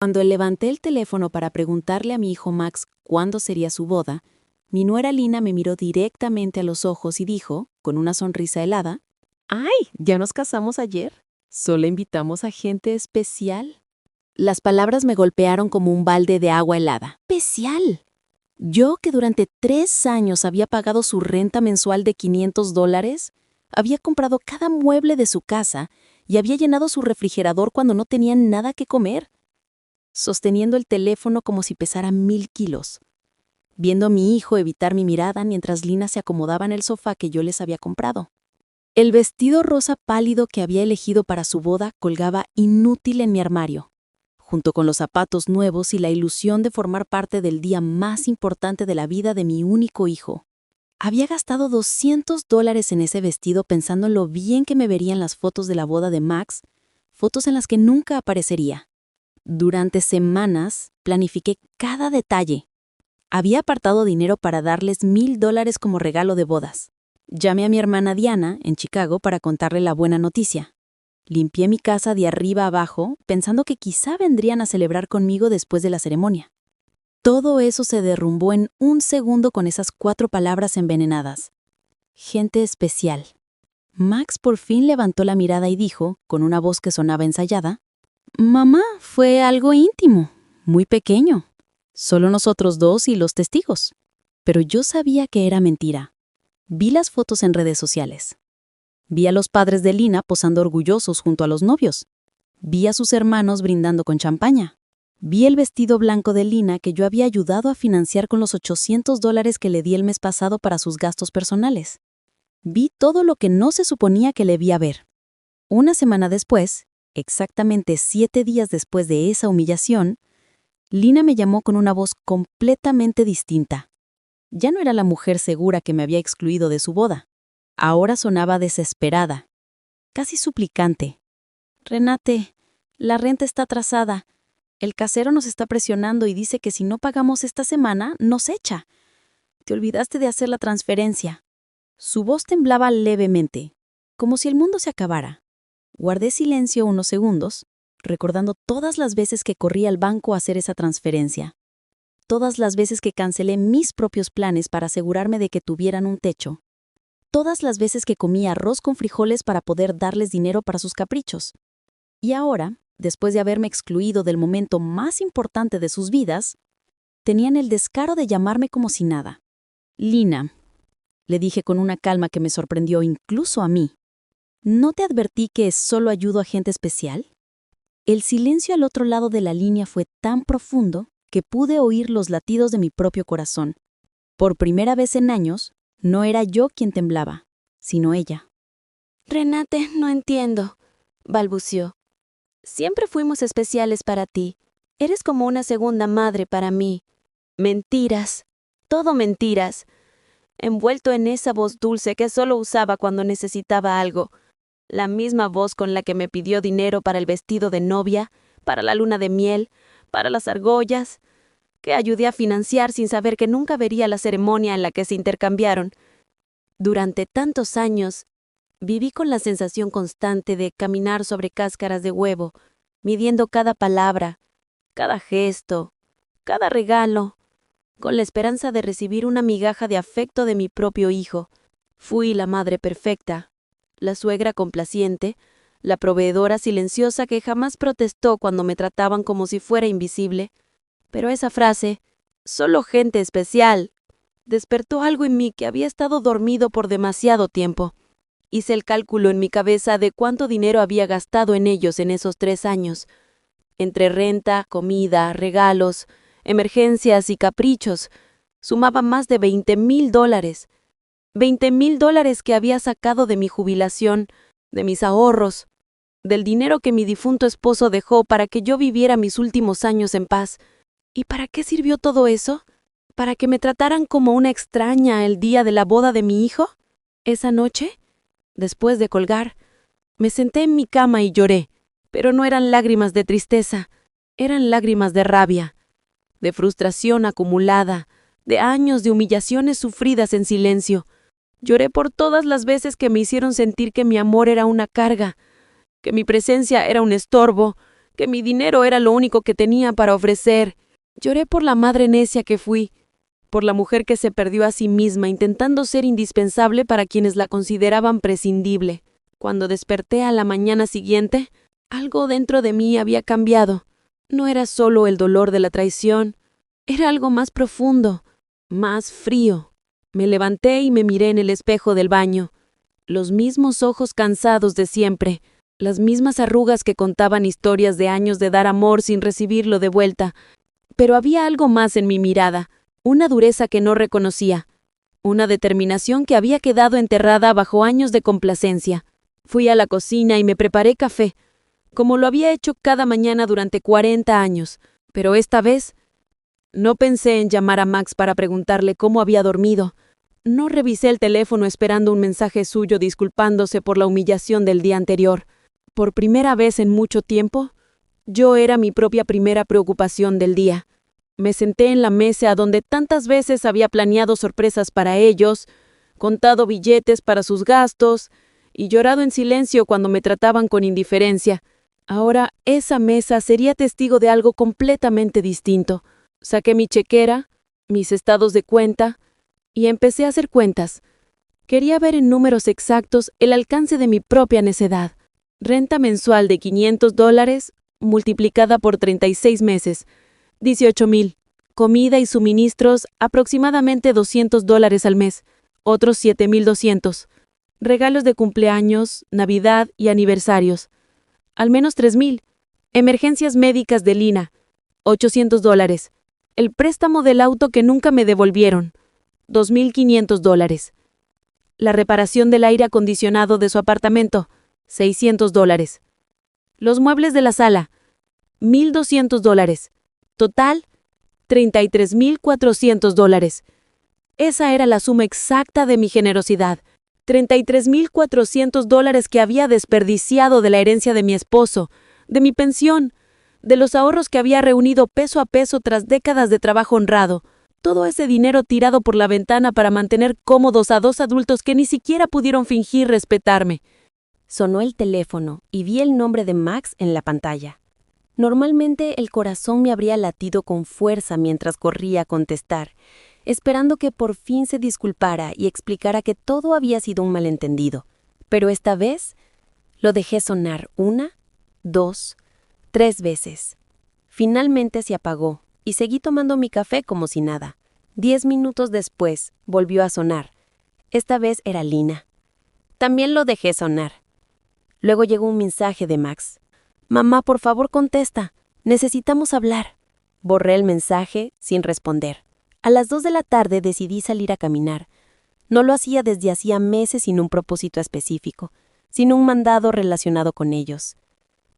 Cuando levanté el teléfono para preguntarle a mi hijo Max cuándo sería su boda, mi nuera Lina me miró directamente a los ojos y dijo, con una sonrisa helada, «¡Ay! ¿Ya nos casamos ayer? Solo invitamos a gente especial». Las palabras me golpearon como un balde de agua helada. ¡Especial! Yo, que durante 3 años había pagado su renta mensual de $500, había comprado cada mueble de su casa y había llenado su refrigerador cuando no tenía nada que comer, sosteniendo el teléfono como si pesara 1000 kilos, viendo a mi hijo evitar mi mirada mientras Lina se acomodaba en el sofá que yo les había comprado. El vestido rosa pálido que había elegido para su boda colgaba inútil en mi armario, junto con los zapatos nuevos y la ilusión de formar parte del día más importante de la vida de mi único hijo. Había gastado $200 en ese vestido pensando en lo bien que me verían las fotos de la boda de Max, fotos en las que nunca aparecería. Durante semanas planifiqué cada detalle. Había apartado dinero para darles $1000 como regalo de bodas. Llamé a mi hermana Diana, en Chicago, para contarle la buena noticia. Limpié mi casa de arriba a abajo, pensando que quizá vendrían a celebrar conmigo después de la ceremonia. Todo eso se derrumbó en un segundo con esas 4 palabras envenenadas. Gente especial. Max por fin levantó la mirada y dijo, con una voz que sonaba ensayada, «Mamá, fue algo íntimo, muy pequeño. Solo nosotros 2 y los testigos». Pero yo sabía que era mentira. Vi las fotos en redes sociales. Vi a los padres de Lina posando orgullosos junto a los novios. Vi a sus hermanos brindando con champaña. Vi el vestido blanco de Lina que yo había ayudado a financiar con los $800 que le di el mes pasado para sus gastos personales. Vi todo lo que no se suponía que le vi a ver. Una semana después, exactamente 7 días después de esa humillación, Lina me llamó con una voz completamente distinta. Ya no era la mujer segura que me había excluido de su boda. Ahora sonaba desesperada, casi suplicante. «Renate, la renta está atrasada. El casero nos está presionando y dice que si no pagamos esta semana, nos echa. Te olvidaste de hacer la transferencia». Su voz temblaba levemente, como si el mundo se acabara. Guardé silencio unos segundos, recordando todas las veces que corrí al banco a hacer esa transferencia. Todas las veces que cancelé mis propios planes para asegurarme de que tuvieran un techo. Todas las veces que comí arroz con frijoles para poder darles dinero para sus caprichos. Y ahora, después de haberme excluido del momento más importante de sus vidas, tenían el descaro de llamarme como si nada. «Lina», le dije con una calma que me sorprendió incluso a mí, «¿no te advertí que solo ayudo a gente especial?». El silencio al otro lado de la línea fue tan profundo que pude oír los latidos de mi propio corazón. Por primera vez en años, no era yo quien temblaba, sino ella. «Renate, no entiendo», balbució. «Siempre fuimos especiales para ti. Eres como una segunda madre para mí. Mentiras, todo mentiras». Envuelto en esa voz dulce que solo usaba cuando necesitaba algo. La misma voz con la que me pidió dinero para el vestido de novia, para la luna de miel, para las argollas, que ayudé a financiar sin saber que nunca vería la ceremonia en la que se intercambiaron. Durante tantos años, viví con la sensación constante de caminar sobre cáscaras de huevo, midiendo cada palabra, cada gesto, cada regalo, con la esperanza de recibir una migaja de afecto de mi propio hijo. Fui la madre perfecta, la suegra complaciente, la proveedora silenciosa que jamás protestó cuando me trataban como si fuera invisible. Pero esa frase, «solo gente especial», despertó algo en mí que había estado dormido por demasiado tiempo. Hice el cálculo en mi cabeza de cuánto dinero había gastado en ellos en esos 3 años. Entre renta, comida, regalos, emergencias y caprichos, sumaba más de $20,000. $20,000 que había sacado de mi jubilación, de mis ahorros, del dinero que mi difunto esposo dejó para que yo viviera mis últimos años en paz. ¿Y para qué sirvió todo eso? ¿Para que me trataran como una extraña el día de la boda de mi hijo? Esa noche, después de colgar, me senté en mi cama y lloré, pero no eran lágrimas de tristeza, eran lágrimas de rabia, de frustración acumulada, de años de humillaciones sufridas en silencio. Lloré por todas las veces que me hicieron sentir que mi amor era una carga, que mi presencia era un estorbo, que mi dinero era lo único que tenía para ofrecer. Lloré por la madre necia que fui, por la mujer que se perdió a sí misma intentando ser indispensable para quienes la consideraban prescindible. Cuando desperté a la mañana siguiente, algo dentro de mí había cambiado. No era solo el dolor de la traición, era algo más profundo, más frío. Me levanté y me miré en el espejo del baño. Los mismos ojos cansados de siempre, las mismas arrugas que contaban historias de años de dar amor sin recibirlo de vuelta. Pero había algo más en mi mirada, una dureza que no reconocía, una determinación que había quedado enterrada bajo años de complacencia. Fui a la cocina y me preparé café, como lo había hecho cada mañana durante 40 años, pero esta vez no pensé en llamar a Max para preguntarle cómo había dormido. No revisé el teléfono esperando un mensaje suyo disculpándose por la humillación del día anterior. Por primera vez en mucho tiempo, yo era mi propia primera preocupación del día. Me senté en la mesa donde tantas veces había planeado sorpresas para ellos, contado billetes para sus gastos y llorado en silencio cuando me trataban con indiferencia. Ahora esa mesa sería testigo de algo completamente distinto. Saqué mi chequera, mis estados de cuenta y empecé a hacer cuentas. Quería ver en números exactos el alcance de mi propia necedad. Renta mensual de $500 multiplicada por 36 meses, 18,000. Comida y suministros, aproximadamente $200 al mes, otros 7,200. Regalos de cumpleaños, Navidad y aniversarios, al menos 3,000. Emergencias médicas de Lina, $800. El préstamo del auto que nunca me devolvieron, $2,500. La reparación del aire acondicionado de su apartamento, $600. Los muebles de la sala, $1,200. Total, $33,400. Esa era la suma exacta de mi generosidad. $33,400 que había desperdiciado de la herencia de mi esposo, de mi pensión, de los ahorros que había reunido peso a peso tras décadas de trabajo honrado. Todo ese dinero tirado por la ventana para mantener cómodos a dos adultos que ni siquiera pudieron fingir respetarme. Sonó el teléfono y vi el nombre de Max en la pantalla. Normalmente el corazón me habría latido con fuerza mientras corría a contestar, esperando que por fin se disculpara y explicara que todo había sido un malentendido. Pero esta vez lo dejé sonar 1, 2, 3 veces. Finalmente se apagó y seguí tomando mi café como si nada. 10 minutos después volvió a sonar. Esta vez era Lina. También lo dejé sonar. Luego llegó un mensaje de Max. «Mamá, por favor, contesta. Necesitamos hablar». Borré el mensaje sin responder. A las 2 de la tarde decidí salir a caminar. No lo hacía desde hacía meses sin un propósito específico, sin un mandado relacionado con ellos.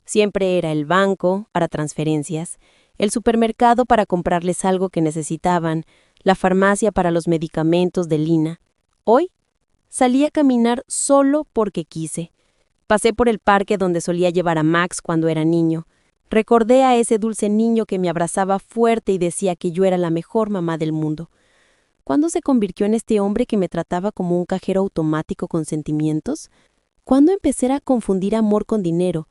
Siempre era el banco para transferencias, el supermercado para comprarles algo que necesitaban, la farmacia para los medicamentos de Lina. Hoy salí a caminar solo porque quise. Pasé por el parque donde solía llevar a Max cuando era niño. Recordé a ese dulce niño que me abrazaba fuerte y decía que yo era la mejor mamá del mundo. ¿Cuándo se convirtió en este hombre que me trataba como un cajero automático con sentimientos? ¿Cuándo empecé a confundir amor con dinero?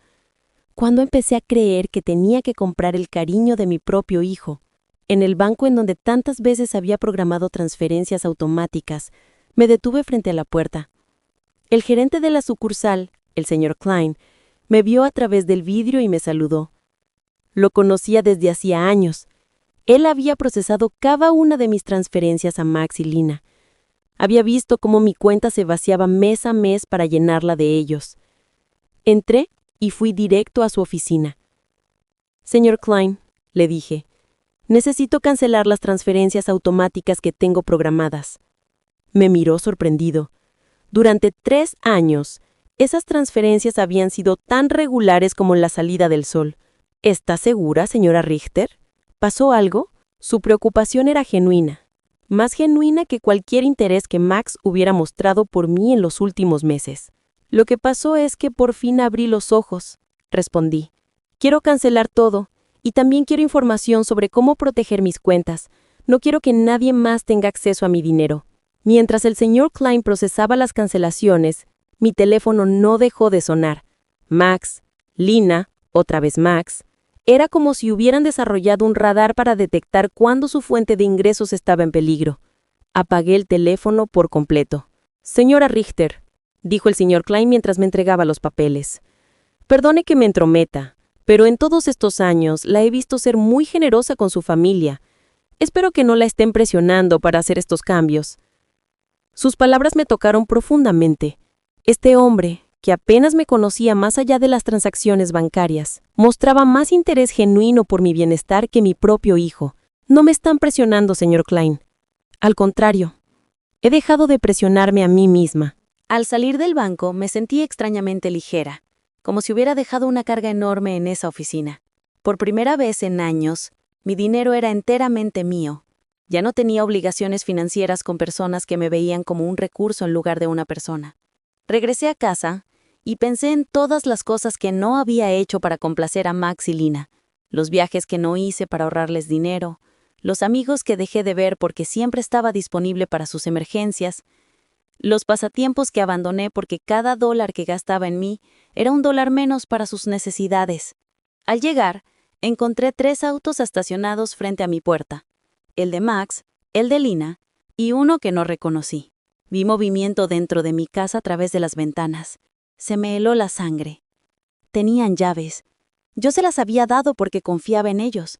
¿Cuándo empecé a creer que tenía que comprar el cariño de mi propio hijo? En el banco en donde tantas veces había programado transferencias automáticas, me detuve frente a la puerta. El gerente de la sucursal, el señor Klein, me vio a través del vidrio y me saludó. Lo conocía desde hacía años. Él había procesado cada una de mis transferencias a Max y Lina. Había visto cómo mi cuenta se vaciaba mes a mes para llenarla de ellos. Entré y fui directo a su oficina. «Señor Klein», le dije, «necesito cancelar las transferencias automáticas que tengo programadas». Me miró sorprendido. Durante 3 años, esas transferencias habían sido tan regulares como la salida del sol. «¿Está segura, señora Richter? ¿Pasó algo?» Su preocupación era genuina, más genuina que cualquier interés que Max hubiera mostrado por mí en los últimos meses. «Lo que pasó es que por fin abrí los ojos», respondí. «Quiero cancelar todo, y también quiero información sobre cómo proteger mis cuentas. No quiero que nadie más tenga acceso a mi dinero». Mientras el señor Klein procesaba las cancelaciones, mi teléfono no dejó de sonar. Max, Lina, otra vez Max. Era como si hubieran desarrollado un radar para detectar cuándo su fuente de ingresos estaba en peligro. Apagué el teléfono por completo. «Señora Richter», dijo el señor Klein mientras me entregaba los papeles. «Perdone que me entrometa, pero en todos estos años la he visto ser muy generosa con su familia. Espero que no la estén presionando para hacer estos cambios». Sus palabras me tocaron profundamente. Este hombre, que apenas me conocía más allá de las transacciones bancarias, mostraba más interés genuino por mi bienestar que mi propio hijo. «No me están presionando, señor Klein. Al contrario, he dejado de presionarme a mí misma». Al salir del banco me sentí extrañamente ligera, como si hubiera dejado una carga enorme en esa oficina. Por primera vez en años, mi dinero era enteramente mío. Ya no tenía obligaciones financieras con personas que me veían como un recurso en lugar de una persona. Regresé a casa y pensé en todas las cosas que no había hecho para complacer a Max y Lina, los viajes que no hice para ahorrarles dinero, los amigos que dejé de ver porque siempre estaba disponible para sus emergencias, los pasatiempos que abandoné porque cada dólar que gastaba en mí era un dólar menos para sus necesidades. Al llegar, encontré 3 autos estacionados frente a mi puerta, el de Max, el de Lina y uno que no reconocí. Vi movimiento dentro de mi casa a través de las ventanas. Se me heló la sangre. Tenían llaves. Yo se las había dado porque confiaba en ellos,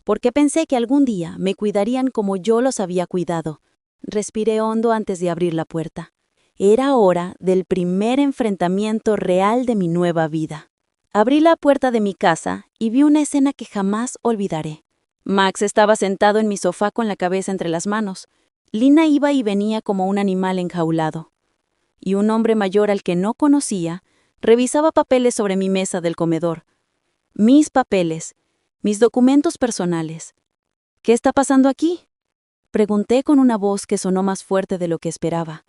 porque pensé que algún día me cuidarían como yo los había cuidado. Respiré hondo antes de abrir la puerta. Era hora del primer enfrentamiento real de mi nueva vida. Abrí la puerta de mi casa y vi una escena que jamás olvidaré. Max estaba sentado en mi sofá con la cabeza entre las manos. Lina iba y venía como un animal enjaulado. Y un hombre mayor al que no conocía revisaba papeles sobre mi mesa del comedor. Mis papeles, mis documentos personales. ¿Qué está pasando aquí?, pregunté con una voz que sonó más fuerte de lo que esperaba.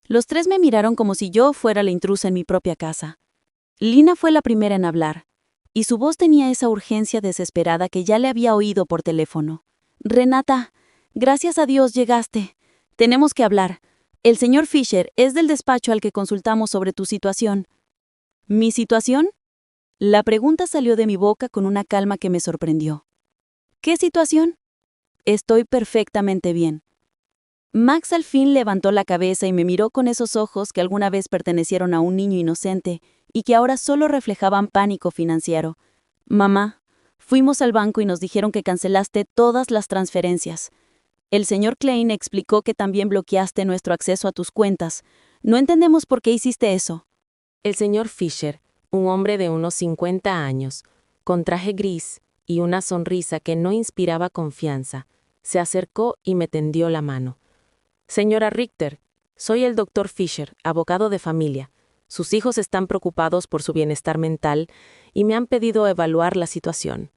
Los 3 me miraron como si yo fuera la intrusa en mi propia casa. Lina fue la primera en hablar, y su voz tenía esa urgencia desesperada que ya le había oído por teléfono. «Renata, gracias a Dios llegaste. Tenemos que hablar. El señor Fisher es del despacho al que consultamos sobre tu situación». ¿Mi situación? La pregunta salió de mi boca con una calma que me sorprendió. ¿Qué situación? Estoy perfectamente bien. Max al fin levantó la cabeza y me miró con esos ojos que alguna vez pertenecieron a un niño inocente y que ahora solo reflejaban pánico financiero. «Mamá, fuimos al banco y nos dijeron que cancelaste todas las transferencias. El señor Klein explicó que también bloqueaste nuestro acceso a tus cuentas. No entendemos por qué hiciste eso». El señor Fisher, un hombre de unos 50 años, con traje gris y una sonrisa que no inspiraba confianza, se acercó y me tendió la mano. «Señora Richter, soy el doctor Fisher, abogado de familia. Sus hijos están preocupados por su bienestar mental y me han pedido evaluar la situación».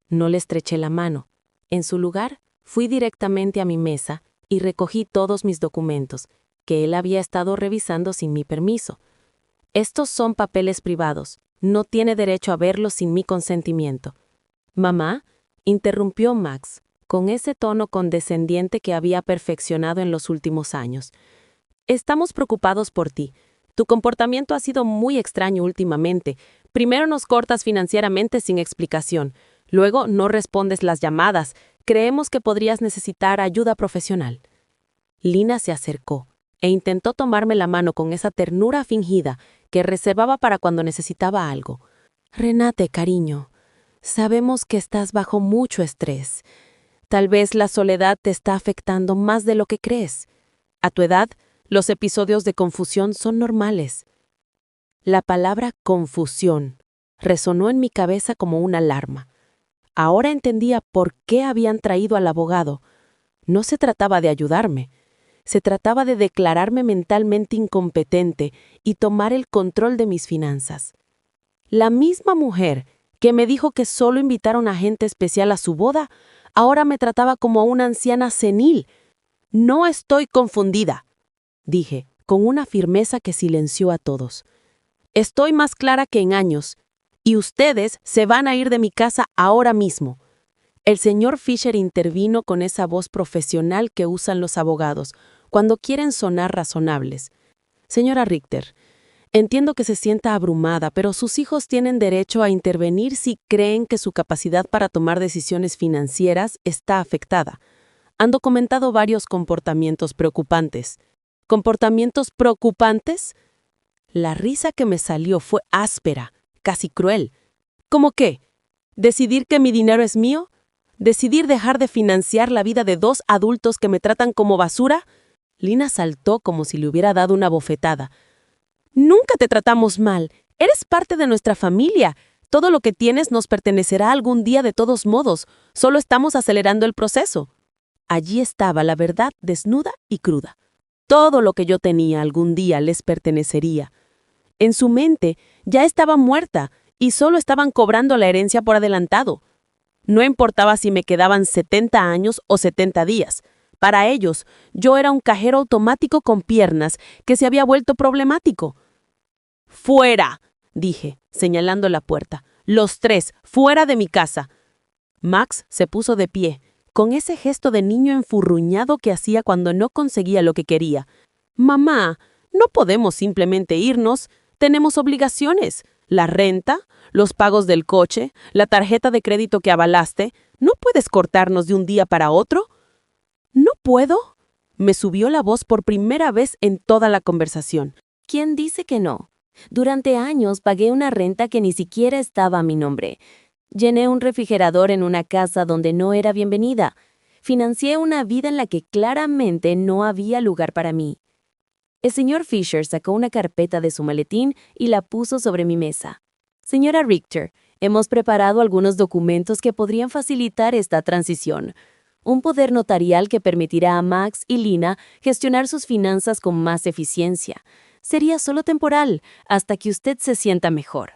No le estreché la mano. En su lugar, fui directamente a mi mesa y recogí todos mis documentos, que él había estado revisando sin mi permiso. «Estos son papeles privados. No tiene derecho a verlos sin mi consentimiento». «Mamá», interrumpió Max, con ese tono condescendiente que había perfeccionado en los últimos años. «Estamos preocupados por ti. Tu comportamiento ha sido muy extraño últimamente. Primero nos cortas financieramente sin explicación. Luego no respondes las llamadas. Creemos que podrías necesitar ayuda profesional». Lina se acercó e intentó tomarme la mano con esa ternura fingida que reservaba para cuando necesitaba algo. «Renate, cariño, sabemos que estás bajo mucho estrés. Tal vez la soledad te está afectando más de lo que crees. A tu edad, los episodios de confusión son normales». La palabra confusión resonó en mi cabeza como una alarma. Ahora entendía por qué habían traído al abogado. No se trataba de ayudarme. Se trataba de declararme mentalmente incompetente y tomar el control de mis finanzas. La misma mujer que me dijo que solo invitaron a gente especial a su boda, ahora me trataba como a una anciana senil. «No estoy confundida», dije, con una firmeza que silenció a todos. «Estoy más clara que en años, y ustedes se van a ir de mi casa ahora mismo». El señor Fisher intervino con esa voz profesional que usan los abogados cuando quieren sonar razonables. «Señora Richter, Entiendo que se sienta abrumada, pero sus hijos tienen derecho a intervenir si creen que su capacidad para tomar decisiones financieras está afectada. Han documentado varios comportamientos preocupantes. ¿Comportamientos preocupantes? La risa que me salió fue áspera, casi cruel. ¿Cómo qué? ¿Decidir que mi dinero es mío? ¿Decidir dejar de financiar la vida de 2 adultos que me tratan como basura? Lina saltó como si le hubiera dado una bofetada. Nunca te tratamos mal. Eres parte de nuestra familia. Todo lo que tienes nos pertenecerá algún día de todos modos. Solo estamos acelerando el proceso. Allí estaba la verdad desnuda y cruda. Todo lo que yo tenía algún día les pertenecería. En su mente ya estaba muerta y solo estaban cobrando la herencia por adelantado. No importaba si me quedaban 70 años o 70 días. Para ellos, yo era un cajero automático con piernas que se había vuelto problemático. ¡Fuera!, dije, señalando la puerta. Los 3, fuera de mi casa. Max se puso de pie, con ese gesto de niño enfurruñado que hacía cuando no conseguía lo que quería. Mamá, no podemos simplemente irnos. Tenemos obligaciones. La renta, los pagos del coche, la tarjeta de crédito que avalaste. ¿No puedes cortarnos de un día para otro? ¿No puedo? Me subió la voz por primera vez en toda la conversación. ¿Quién dice que no? Durante años pagué una renta que ni siquiera estaba a mi nombre. Llené un refrigerador en una casa donde no era bienvenida. Financié una vida en la que claramente no había lugar para mí. El señor Fisher sacó una carpeta de su maletín y la puso sobre mi mesa. Señora Richter, hemos preparado algunos documentos que podrían facilitar esta transición. Un poder notarial que permitirá a Max y Lina gestionar sus finanzas con más eficiencia. Sería solo temporal, hasta que usted se sienta mejor.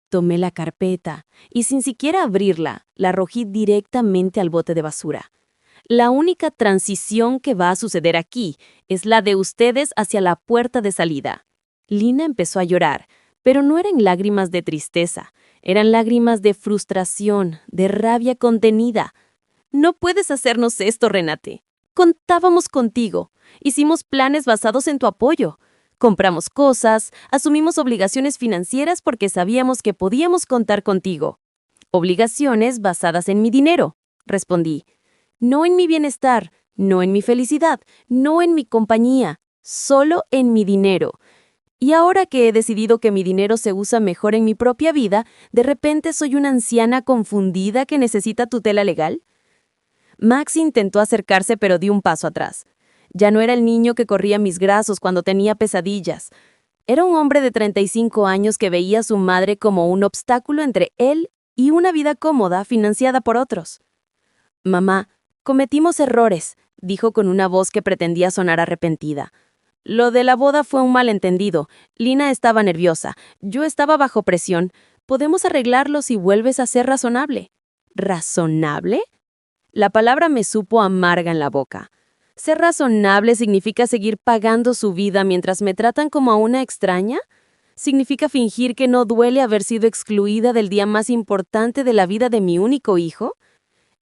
Tomé la carpeta y sin siquiera abrirla, la arrojé directamente al bote de basura. La única transición que va a suceder aquí es la de ustedes hacia la puerta de salida. Lina empezó a llorar, pero no eran lágrimas de tristeza, eran lágrimas de frustración, de rabia contenida. No puedes hacernos esto, Renate. Contábamos contigo, hicimos planes basados en tu apoyo. Compramos cosas, asumimos obligaciones financieras porque sabíamos que podíamos contar contigo. Obligaciones basadas en mi dinero, respondí. No en mi bienestar, no en mi felicidad, no en mi compañía, solo en mi dinero. Y ahora que he decidido que mi dinero se usa mejor en mi propia vida, ¿de repente soy una anciana confundida que necesita tutela legal? Max intentó acercarse pero dio un paso atrás. Ya no era el niño que corría mis brazos cuando tenía pesadillas. Era un hombre de 35 años que veía a su madre como un obstáculo entre él y una vida cómoda financiada por otros. Mamá, cometimos errores, dijo con una voz que pretendía sonar arrepentida. Lo de la boda fue un malentendido. Lina estaba nerviosa. Yo estaba bajo presión. Podemos arreglarlo si vuelves a ser razonable. ¿Razonable? La palabra me supo amarga en la boca. ¿Ser razonable significa seguir pagando su vida mientras me tratan como a una extraña? ¿Significa fingir que no duele haber sido excluida del día más importante de la vida de mi único hijo?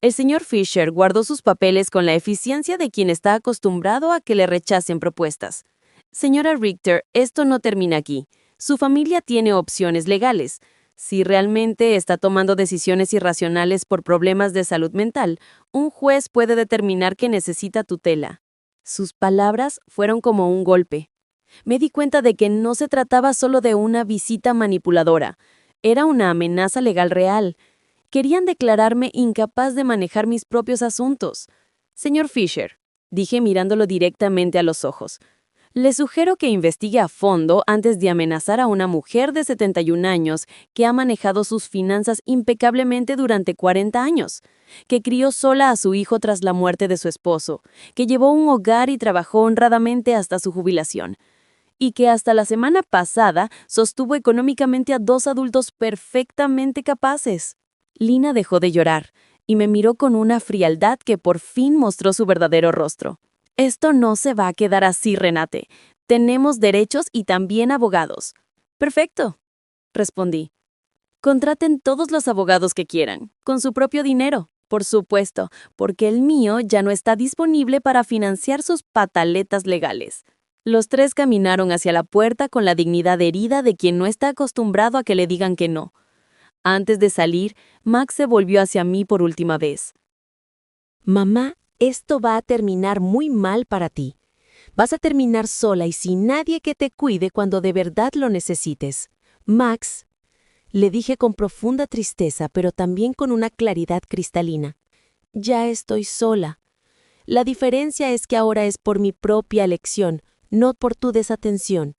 El señor Fisher guardó sus papeles con la eficiencia de quien está acostumbrado a que le rechacen propuestas. Señora Richter, esto no termina aquí. Su familia tiene opciones legales. Si realmente está tomando decisiones irracionales por problemas de salud mental, un juez puede determinar que necesita tutela. Sus palabras fueron como un golpe. Me di cuenta de que no se trataba solo de una visita manipuladora. Era una amenaza legal real. Querían declararme incapaz de manejar mis propios asuntos. Señor Fisher, dije mirándolo directamente a los ojos, le sugiero que investigue a fondo antes de amenazar a una mujer de 71 años que ha manejado sus finanzas impecablemente durante 40 años, que crió sola a su hijo tras la muerte de su esposo, que llevó un hogar y trabajó honradamente hasta su jubilación, y que hasta la semana pasada sostuvo económicamente a 2 adultos perfectamente capaces. Lina dejó de llorar y me miró con una frialdad que por fin mostró su verdadero rostro. Esto no se va a quedar así, Renate. Tenemos derechos y también abogados. Perfecto, respondí. Contraten todos los abogados que quieran, con su propio dinero, por supuesto, porque el mío ya no está disponible para financiar sus pataletas legales. Los tres caminaron hacia la puerta con la dignidad herida de quien no está acostumbrado a que le digan que no. Antes de salir, Max se volvió hacia mí por última vez. Mamá, esto va a terminar muy mal para ti. Vas a terminar sola y sin nadie que te cuide cuando de verdad lo necesites. Max, le dije con profunda tristeza, pero también con una claridad cristalina. Ya estoy sola. La diferencia es que ahora es por mi propia elección, no por tu desatención.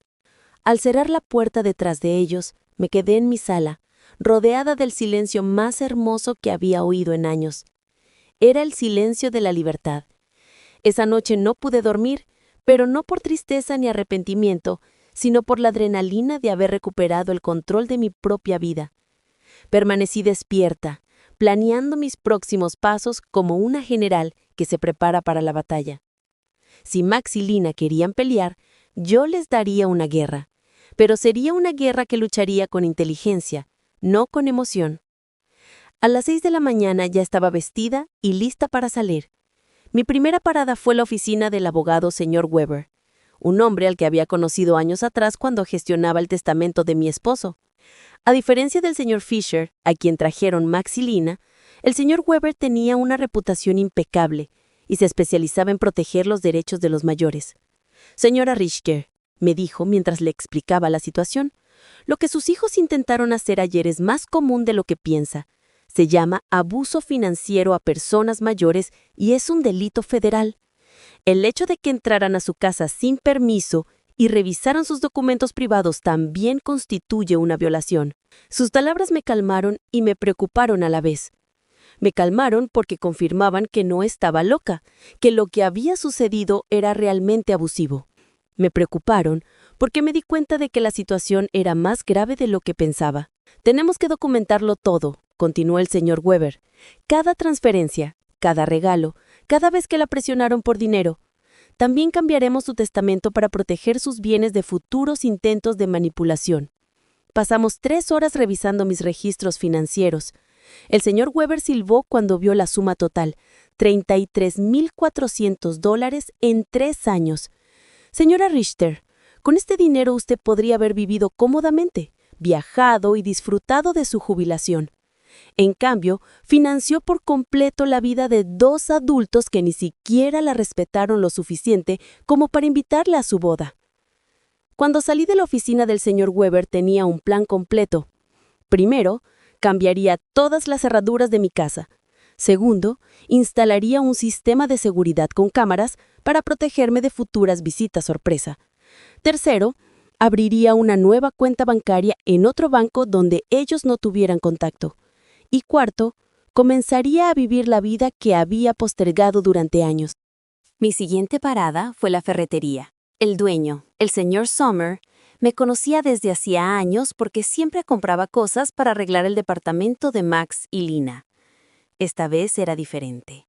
Al cerrar la puerta detrás de ellos, me quedé en mi sala, rodeada del silencio más hermoso que había oído en años. Era el silencio de la libertad. Esa noche no pude dormir, pero no por tristeza ni arrepentimiento, sino por la adrenalina de haber recuperado el control de mi propia vida. Permanecí despierta, planeando mis próximos pasos como una general que se prepara para la batalla. Si Max y Lina querían pelear, yo les daría una guerra, pero sería una guerra que lucharía con inteligencia, no con emoción. A las 6 de la mañana ya estaba vestida y lista para salir. Mi primera parada fue la oficina del abogado señor Weber, un hombre al que había conocido años atrás cuando gestionaba el testamento de mi esposo. A diferencia del señor Fisher, a quien trajeron Max y Lina, el señor Weber tenía una reputación impecable y se especializaba en proteger los derechos de los mayores. Señora Richter, me dijo mientras le explicaba la situación, lo que sus hijos intentaron hacer ayer es más común de lo que piensa. Se llama abuso financiero a personas mayores y es un delito federal. El hecho de que entraran a su casa sin permiso y revisaran sus documentos privados también constituye una violación. Sus palabras me calmaron y me preocuparon a la vez. Me calmaron porque confirmaban que no estaba loca, que lo que había sucedido era realmente abusivo. Me preocuparon porque me di cuenta de que la situación era más grave de lo que pensaba. Tenemos que documentarlo todo, continuó el señor Weber. Cada transferencia, cada regalo, cada vez que la presionaron por dinero. También cambiaremos su testamento para proteger sus bienes de futuros intentos de manipulación. Pasamos 3 horas revisando mis registros financieros. El señor Weber silbó cuando vio la suma total, $33,400 en 3 años. Señora Richter, con este dinero usted podría haber vivido cómodamente, viajado y disfrutado de su jubilación. En cambio, financió por completo la vida de 2 adultos que ni siquiera la respetaron lo suficiente como para invitarla a su boda. Cuando salí de la oficina del señor Weber tenía un plan completo. Primero, cambiaría todas las cerraduras de mi casa. Segundo, instalaría un sistema de seguridad con cámaras para protegerme de futuras visitas sorpresa. Tercero, abriría una nueva cuenta bancaria en otro banco donde ellos no tuvieran contacto. Y cuarto, comenzaría a vivir la vida que había postergado durante años. Mi siguiente parada fue la ferretería. El dueño, el señor Sommer, me conocía desde hacía años porque siempre compraba cosas para arreglar el departamento de Max y Lina. Esta vez era diferente.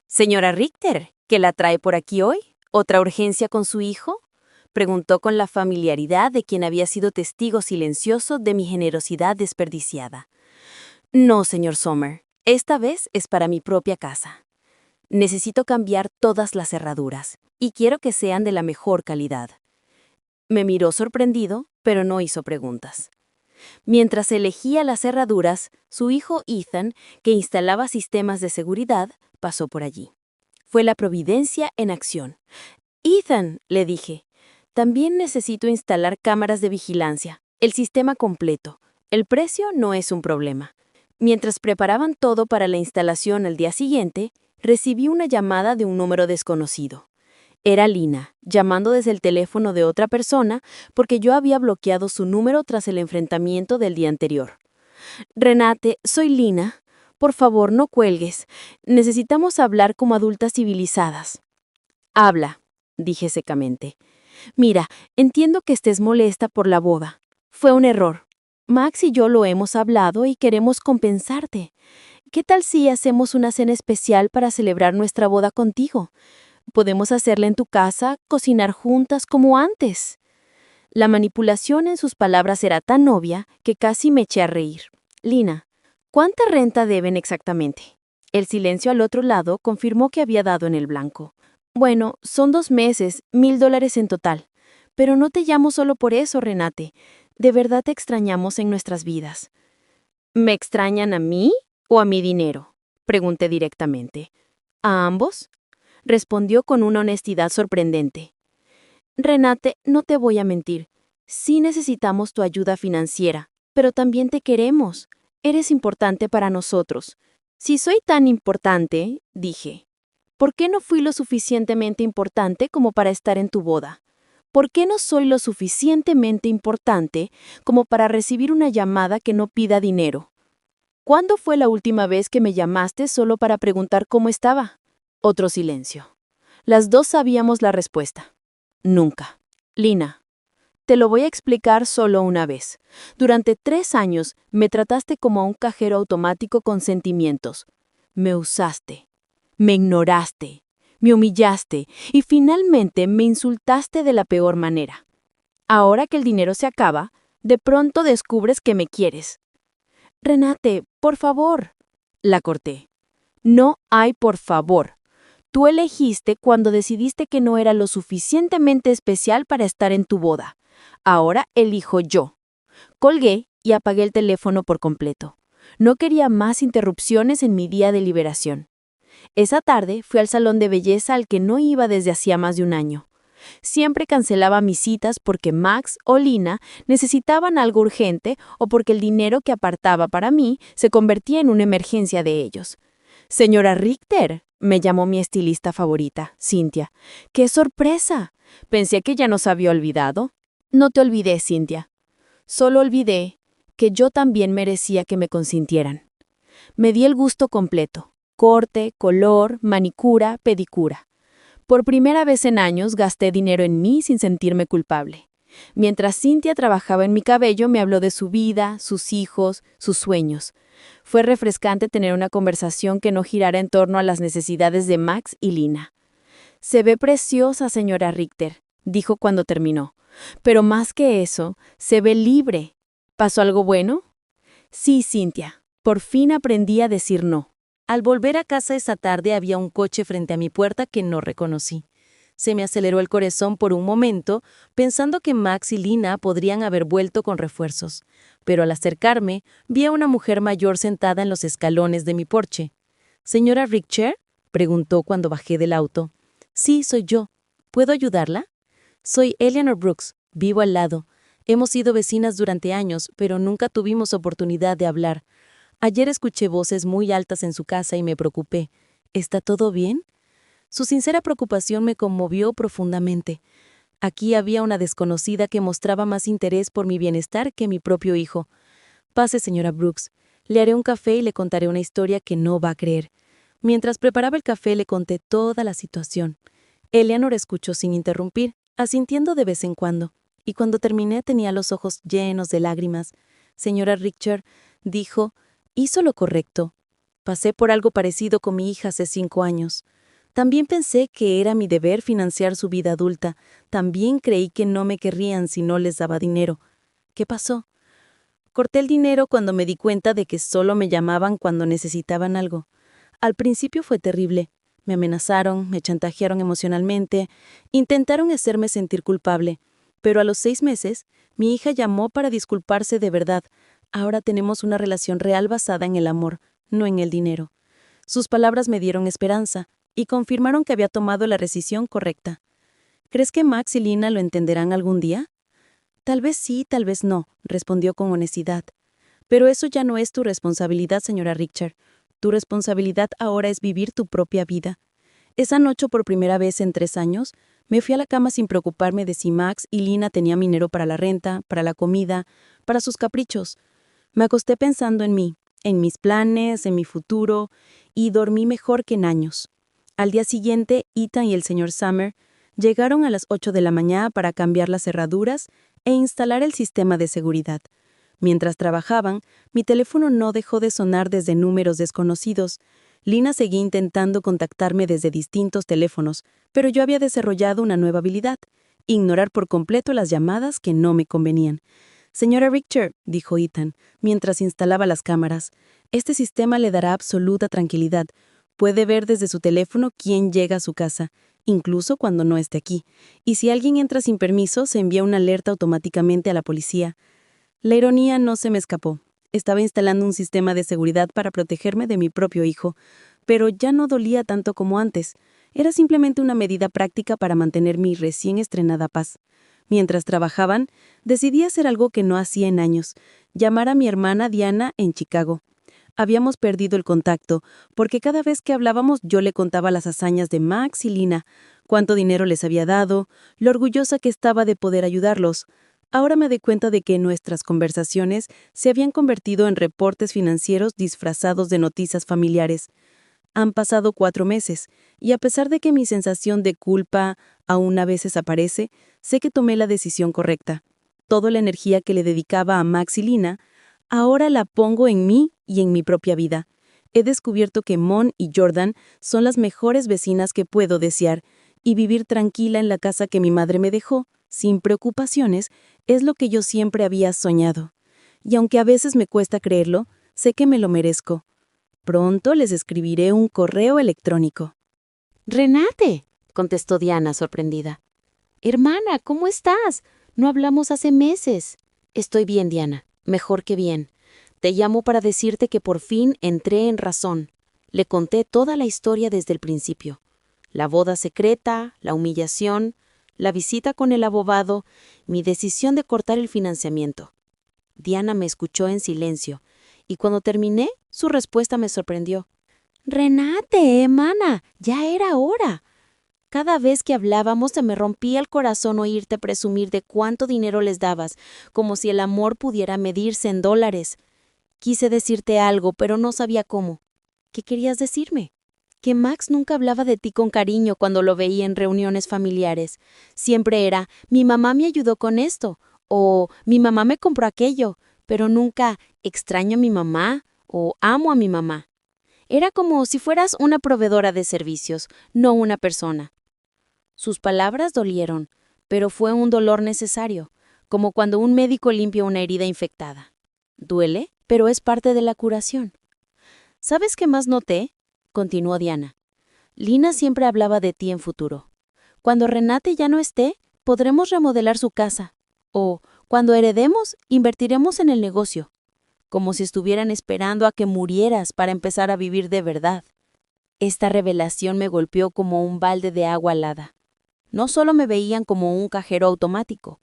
«Señora Richter, ¿qué la trae por aquí hoy? ¿Otra urgencia con su hijo?», preguntó con la familiaridad de quien había sido testigo silencioso de mi generosidad desperdiciada. «No, señor Sommer, esta vez es para mi propia casa. Necesito cambiar todas las cerraduras y quiero que sean de la mejor calidad». Me miró sorprendido, pero no hizo preguntas. Mientras elegía las cerraduras, su hijo Ethan, que instalaba sistemas de seguridad, pasó por allí. Fue la providencia en acción. «Ethan», le dije, «también necesito instalar cámaras de vigilancia, el sistema completo. El precio no es un problema». Mientras preparaban todo para la instalación al día siguiente, recibí una llamada de un número desconocido. Era Lina, llamando desde el teléfono de otra persona porque yo había bloqueado su número tras el enfrentamiento del día anterior. «Renate, soy Lina. Por favor, no cuelgues. Necesitamos hablar como adultas civilizadas». «Habla», dije secamente. «Mira, entiendo que estés molesta por la boda. Fue un error. Max y yo lo hemos hablado y queremos compensarte. ¿Qué tal si hacemos una cena especial para celebrar nuestra boda contigo? Podemos hacerla en tu casa, cocinar juntas como antes». La manipulación en sus palabras era tan obvia que casi me eché a reír. «Lina, ¿cuánta renta deben exactamente?». El silencio al otro lado confirmó que había dado en el blanco. Bueno, son 2 meses, $1000 en total. Pero no te llamo solo por eso, Renate. De verdad te extrañamos en nuestras vidas. ¿Me extrañan a mí o a mi dinero?, pregunté directamente. ¿A ambos?, respondió con una honestidad sorprendente. Renate, no te voy a mentir. Sí necesitamos tu ayuda financiera, pero también te queremos. Eres importante para nosotros. Si soy tan importante, dije, ¿por qué no fui lo suficientemente importante como para estar en tu boda? ¿Por qué no soy lo suficientemente importante como para recibir una llamada que no pida dinero? ¿Cuándo fue la última vez que me llamaste solo para preguntar cómo estaba? Otro silencio. Las dos sabíamos la respuesta. Nunca. Lina, te lo voy a explicar solo una vez. Durante 3 años me trataste como a un cajero automático con sentimientos. Me usaste, me ignoraste, me humillaste y finalmente me insultaste de la peor manera. Ahora que el dinero se acaba, de pronto descubres que me quieres. Renate, por favor. La corté. No hay por favor. Tú elegiste cuando decidiste que no era lo suficientemente especial para estar en tu boda. Ahora elijo yo. Colgué y apagué el teléfono por completo. No quería más interrupciones en mi día de liberación. Esa tarde fui al salón de belleza al que no iba desde hacía más de un año. Siempre cancelaba mis citas porque Max o Lina necesitaban algo urgente o porque el dinero que apartaba para mí se convertía en una emergencia de ellos. Señora Richter, me llamó mi estilista favorita, Cynthia. ¡Qué sorpresa! Pensé que ya nos había olvidado. No te olvidé, Cynthia. Solo olvidé que yo también merecía que me consintieran. Me di el gusto completo. Corte, color, manicura, pedicura. Por primera vez en años gasté dinero en mí sin sentirme culpable. Mientras Cynthia trabajaba en mi cabello, me habló de su vida, sus hijos, sus sueños. Fue refrescante tener una conversación que no girara en torno a las necesidades de Max y Lina. Se ve preciosa, señora Richter, dijo cuando terminó. Pero más que eso, se ve libre. ¿Pasó algo bueno? Sí, Cynthia. Por fin aprendí a decir no. Al volver a casa esa tarde había un coche frente a mi puerta que no reconocí. Se me aceleró el corazón por un momento, pensando que Max y Lina podrían haber vuelto con refuerzos. Pero al acercarme, vi a una mujer mayor sentada en los escalones de mi porche. «¿Señora Richter?», preguntó cuando bajé del auto. «Sí, soy yo. ¿Puedo ayudarla?» «Soy Eleanor Brooks. Vivo al lado. Hemos sido vecinas durante años, pero nunca tuvimos oportunidad de hablar. Ayer escuché voces muy altas en su casa y me preocupé. ¿Está todo bien?». Su sincera preocupación me conmovió profundamente. Aquí había una desconocida que mostraba más interés por mi bienestar que mi propio hijo. «Pase, señora Brooks. Le haré un café y le contaré una historia que no va a creer». Mientras preparaba el café le conté toda la situación. Eleanor escuchó sin interrumpir, asintiendo de vez en cuando, y cuando terminé tenía los ojos llenos de lágrimas. «Señora Richter», dijo, «hizo lo correcto. Pasé por algo parecido con mi hija hace 5 años. También pensé que era mi deber financiar su vida adulta. También creí que no me querrían si no les daba dinero. ¿Qué pasó? Corté el dinero cuando me di cuenta de que solo me llamaban cuando necesitaban algo. Al principio fue terrible. Me amenazaron, me chantajearon emocionalmente, intentaron hacerme sentir culpable. Pero a los 6 meses, mi hija llamó para disculparse de verdad. Ahora tenemos una relación real basada en el amor, no en el dinero. Sus palabras me dieron esperanza y confirmaron que había tomado la decisión correcta. ¿Crees que Max y Lina lo entenderán algún día? Tal vez sí, tal vez no, respondió con honestidad. Pero eso ya no es tu responsabilidad, señora Richter. Tu responsabilidad ahora es vivir tu propia vida. Esa noche, por primera vez en 3 años, me fui a la cama sin preocuparme de si Max y Lina tenían dinero para la renta, para la comida, para sus caprichos. Me acosté pensando en mí, en mis planes, en mi futuro, y dormí mejor que en años. Al día siguiente, Ethan y el señor Summer llegaron a las 8 de la mañana para cambiar las cerraduras e instalar el sistema de seguridad. Mientras trabajaban, mi teléfono no dejó de sonar desde números desconocidos. Lina seguía intentando contactarme desde distintos teléfonos, pero yo había desarrollado una nueva habilidad: ignorar por completo las llamadas que no me convenían. «Señora Richter», dijo Ethan, mientras instalaba las cámaras, «este sistema le dará absoluta tranquilidad. Puede ver desde su teléfono quién llega a su casa, incluso cuando no esté aquí. Y si alguien entra sin permiso, se envía una alerta automáticamente a la policía. La ironía no se me escapó. Estaba instalando un sistema de seguridad para protegerme de mi propio hijo, pero ya no dolía tanto como antes. Era simplemente una medida práctica para mantener mi recién estrenada paz. Mientras trabajaban, decidí hacer algo que no hacía en años, llamar a mi hermana Diana en Chicago. Habíamos perdido el contacto, porque cada vez que hablábamos yo le contaba las hazañas de Max y Lina, cuánto dinero les había dado, lo orgullosa que estaba de poder ayudarlos. Ahora me doy cuenta de que nuestras conversaciones se habían convertido en reportes financieros disfrazados de noticias familiares. Han pasado 4 meses, y a pesar de que mi sensación de culpa aún a veces aparece, sé que tomé la decisión correcta. Toda la energía que le dedicaba a Max y Lina, ahora la pongo en mí y en mi propia vida. He descubierto que Mon y Jordan son las mejores vecinas que puedo desear, y vivir tranquila en la casa que mi madre me dejó, sin preocupaciones, es lo que yo siempre había soñado. Y aunque a veces me cuesta creerlo, sé que me lo merezco. Pronto les escribiré un correo electrónico. Renate, contestó Diana, sorprendida. Hermana, ¿cómo estás? No hablamos hace meses. Estoy bien, Diana, mejor que bien. Te llamo para decirte que por fin entré en razón. Le conté toda la historia desde el principio. La boda secreta, la humillación, la visita con el abogado, mi decisión de cortar el financiamiento. Diana me escuchó en silencio, y cuando terminé, su respuesta me sorprendió. Renate, hermana, ya era hora. Cada vez que hablábamos se me rompía el corazón oírte presumir de cuánto dinero les dabas, como si el amor pudiera medirse en dólares. Quise decirte algo, pero no sabía cómo. ¿Qué querías decirme? Que Max nunca hablaba de ti con cariño cuando lo veía en reuniones familiares. Siempre era, mi mamá me ayudó con esto, o mi mamá me compró aquello, pero nunca extraño a mi mamá o amo a mi mamá. Era como si fueras una proveedora de servicios, no una persona. Sus palabras dolieron, pero fue un dolor necesario, como cuando un médico limpia una herida infectada. Duele, pero es parte de la curación. ¿Sabes qué más noté?, continuó Diana. Lina siempre hablaba de ti en futuro. Cuando Renate ya no esté, podremos remodelar su casa. O, cuando heredemos, invertiremos en el negocio. Como si estuvieran esperando a que murieras para empezar a vivir de verdad. Esta revelación me golpeó como un balde de agua helada. No solo me veían como un cajero automático,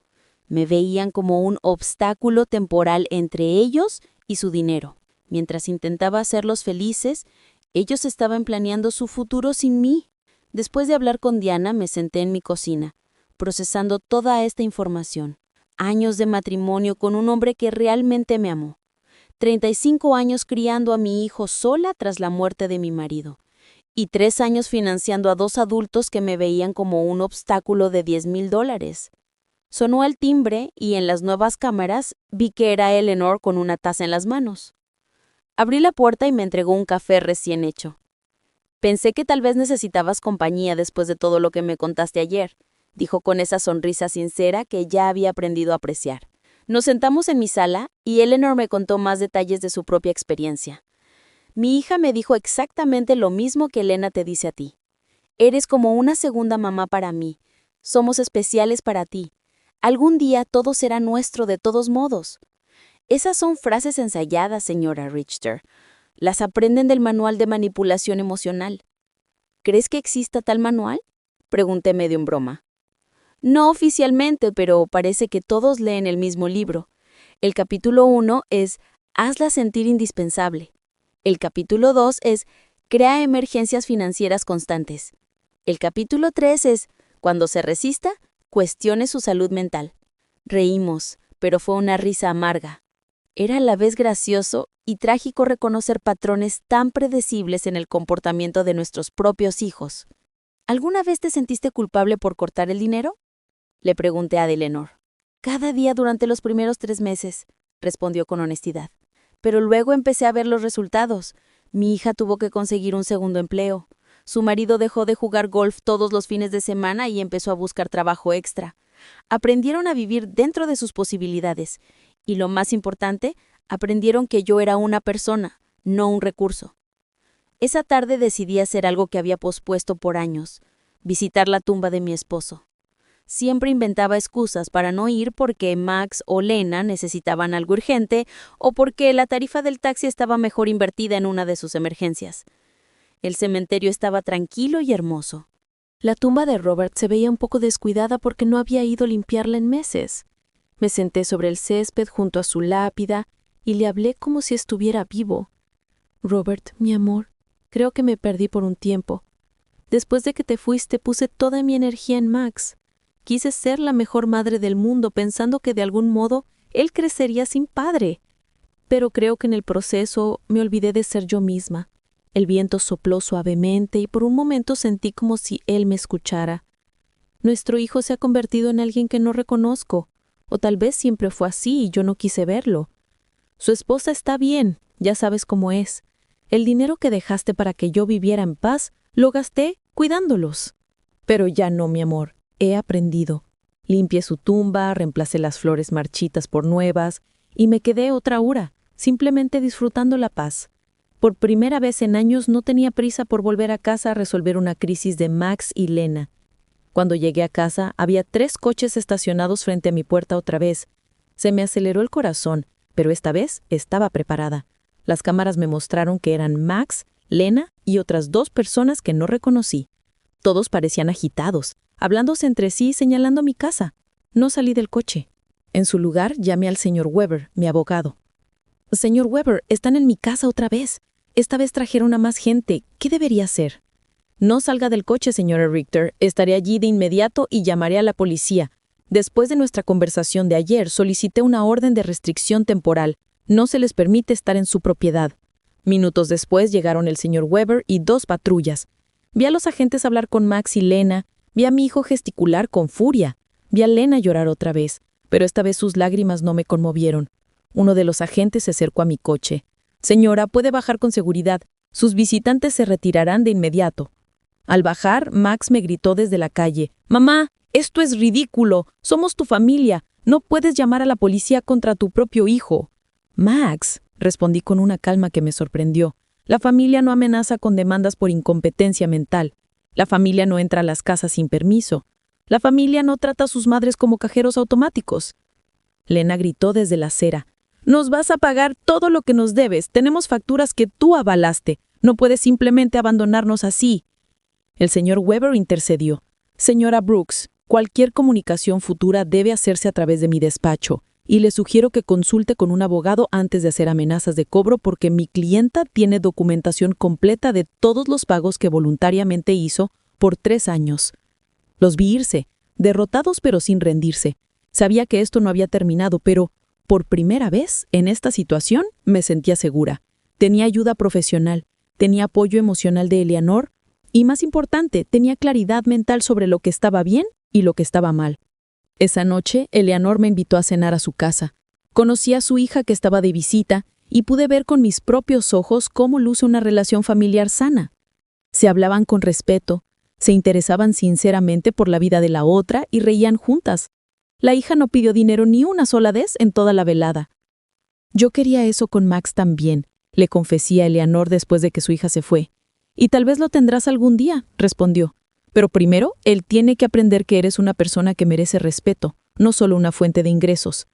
me veían como un obstáculo temporal entre ellos y su dinero. Mientras intentaba hacerlos felices, ellos estaban planeando su futuro sin mí. Después de hablar con Diana, me senté en mi cocina, procesando toda esta información. Años de matrimonio con un hombre que realmente me amó. 35 años criando a mi hijo sola tras la muerte de mi marido. Y 3 años financiando a 2 adultos que me veían como un obstáculo de $10,000. Sonó el timbre y en las nuevas cámaras vi que era Eleanor con una taza en las manos. Abrí la puerta y me entregó un café recién hecho. Pensé que tal vez necesitabas compañía después de todo lo que me contaste ayer, dijo con esa sonrisa sincera que ya había aprendido a apreciar. Nos sentamos en mi sala y Eleanor me contó más detalles de su propia experiencia. Mi hija me dijo exactamente lo mismo que Elena te dice a ti. Eres como una segunda mamá para mí. Somos especiales para ti. Algún día todo será nuestro de todos modos. Esas son frases ensayadas, señora Richter. Las aprenden del manual de manipulación emocional. ¿Crees que exista tal manual?, pregunté medio en broma. No oficialmente, pero parece que todos leen el mismo libro. El capítulo 1 es Hazla sentir indispensable. El capítulo 2 es Crea emergencias financieras constantes. El capítulo 3 es Cuando se resista, cuestione su salud mental. Reímos, pero fue una risa amarga. Era a la vez gracioso y trágico reconocer patrones tan predecibles en el comportamiento de nuestros propios hijos. ¿Alguna vez te sentiste culpable por cortar el dinero?, le pregunté a Eleanor. Cada día durante los primeros 3 meses, respondió con honestidad. Pero luego empecé a ver los resultados. Mi hija tuvo que conseguir un segundo empleo. Su marido dejó de jugar golf todos los fines de semana y empezó a buscar trabajo extra. Aprendieron a vivir dentro de sus posibilidades. Y lo más importante, aprendieron que yo era una persona, no un recurso. Esa tarde decidí hacer algo que había pospuesto por años: visitar la tumba de mi esposo. Siempre inventaba excusas para no ir porque Max o Lena necesitaban algo urgente o porque la tarifa del taxi estaba mejor invertida en una de sus emergencias. El cementerio estaba tranquilo y hermoso. La tumba de Robert se veía un poco descuidada porque no había ido a limpiarla en meses. Me senté sobre el césped junto a su lápida y le hablé como si estuviera vivo. Robert, mi amor, creo que me perdí por un tiempo. Después de que te fuiste, puse toda mi energía en Max. Quise ser la mejor madre del mundo pensando que de algún modo él crecería sin padre. Pero creo que en el proceso me olvidé de ser yo misma. El viento sopló suavemente y por un momento sentí como si él me escuchara. Nuestro hijo se ha convertido en alguien que no reconozco, o tal vez siempre fue así y yo no quise verlo. Su esposa está bien, ya sabes cómo es. El dinero que dejaste para que yo viviera en paz, lo gasté cuidándolos. Pero ya no, mi amor, he aprendido. Limpié su tumba, reemplacé las flores marchitas por nuevas, y me quedé otra hora, simplemente disfrutando la paz. Por primera vez en años no tenía prisa por volver a casa a resolver una crisis de Max y Lena. Cuando llegué a casa, había 3 coches estacionados frente a mi puerta otra vez. Se me aceleró el corazón, pero esta vez estaba preparada. Las cámaras me mostraron que eran Max, Lena y otras 2 personas que no reconocí. Todos parecían agitados, hablándose entre sí y señalando mi casa. No salí del coche. En su lugar, llamé al señor Weber, mi abogado. «Señor Weber, están en mi casa otra vez. Esta vez trajeron a más gente. ¿Qué debería hacer?» «No salga del coche, señora Richter. Estaré allí de inmediato y llamaré a la policía. Después de nuestra conversación de ayer, solicité una orden de restricción temporal. No se les permite estar en su propiedad». Minutos después llegaron el señor Weber y 2 patrullas. Vi a los agentes hablar con Max y Lena. Vi a mi hijo gesticular con furia. Vi a Lena llorar otra vez, pero esta vez sus lágrimas no me conmovieron. Uno de los agentes se acercó a mi coche. «Señora, puede bajar con seguridad. Sus visitantes se retirarán de inmediato». Al bajar, Max me gritó desde la calle: «Mamá, esto es ridículo. Somos tu familia. No puedes llamar a la policía contra tu propio hijo». «Max», respondí con una calma que me sorprendió, «la familia no amenaza con demandas por incompetencia mental. La familia no entra a las casas sin permiso. La familia no trata a sus madres como cajeros automáticos». Lena gritó desde la acera: «Nos vas a pagar todo lo que nos debes. Tenemos facturas que tú avalaste. No puedes simplemente abandonarnos así». El señor Weber intercedió: «Señora Brooks, cualquier comunicación futura debe hacerse a través de mi despacho, y le sugiero que consulte con un abogado antes de hacer amenazas de cobro porque mi clienta tiene documentación completa de todos los pagos que voluntariamente hizo por 3 años». Los vi irse, derrotados pero sin rendirse. Sabía que esto no había terminado, pero por primera vez en esta situación me sentía segura. Tenía ayuda profesional, tenía apoyo emocional de Eleanor y, más importante, tenía claridad mental sobre lo que estaba bien y lo que estaba mal. Esa noche, Eleanor me invitó a cenar a su casa. Conocí a su hija que estaba de visita y pude ver con mis propios ojos cómo luce una relación familiar sana. Se hablaban con respeto, se interesaban sinceramente por la vida de la otra y reían juntas. La hija no pidió dinero ni una sola vez en toda la velada. «Yo quería eso con Max también», le confesé a Eleanor después de que su hija se fue. «Y tal vez lo tendrás algún día», respondió. «Pero primero, él tiene que aprender que eres una persona que merece respeto, no solo una fuente de ingresos».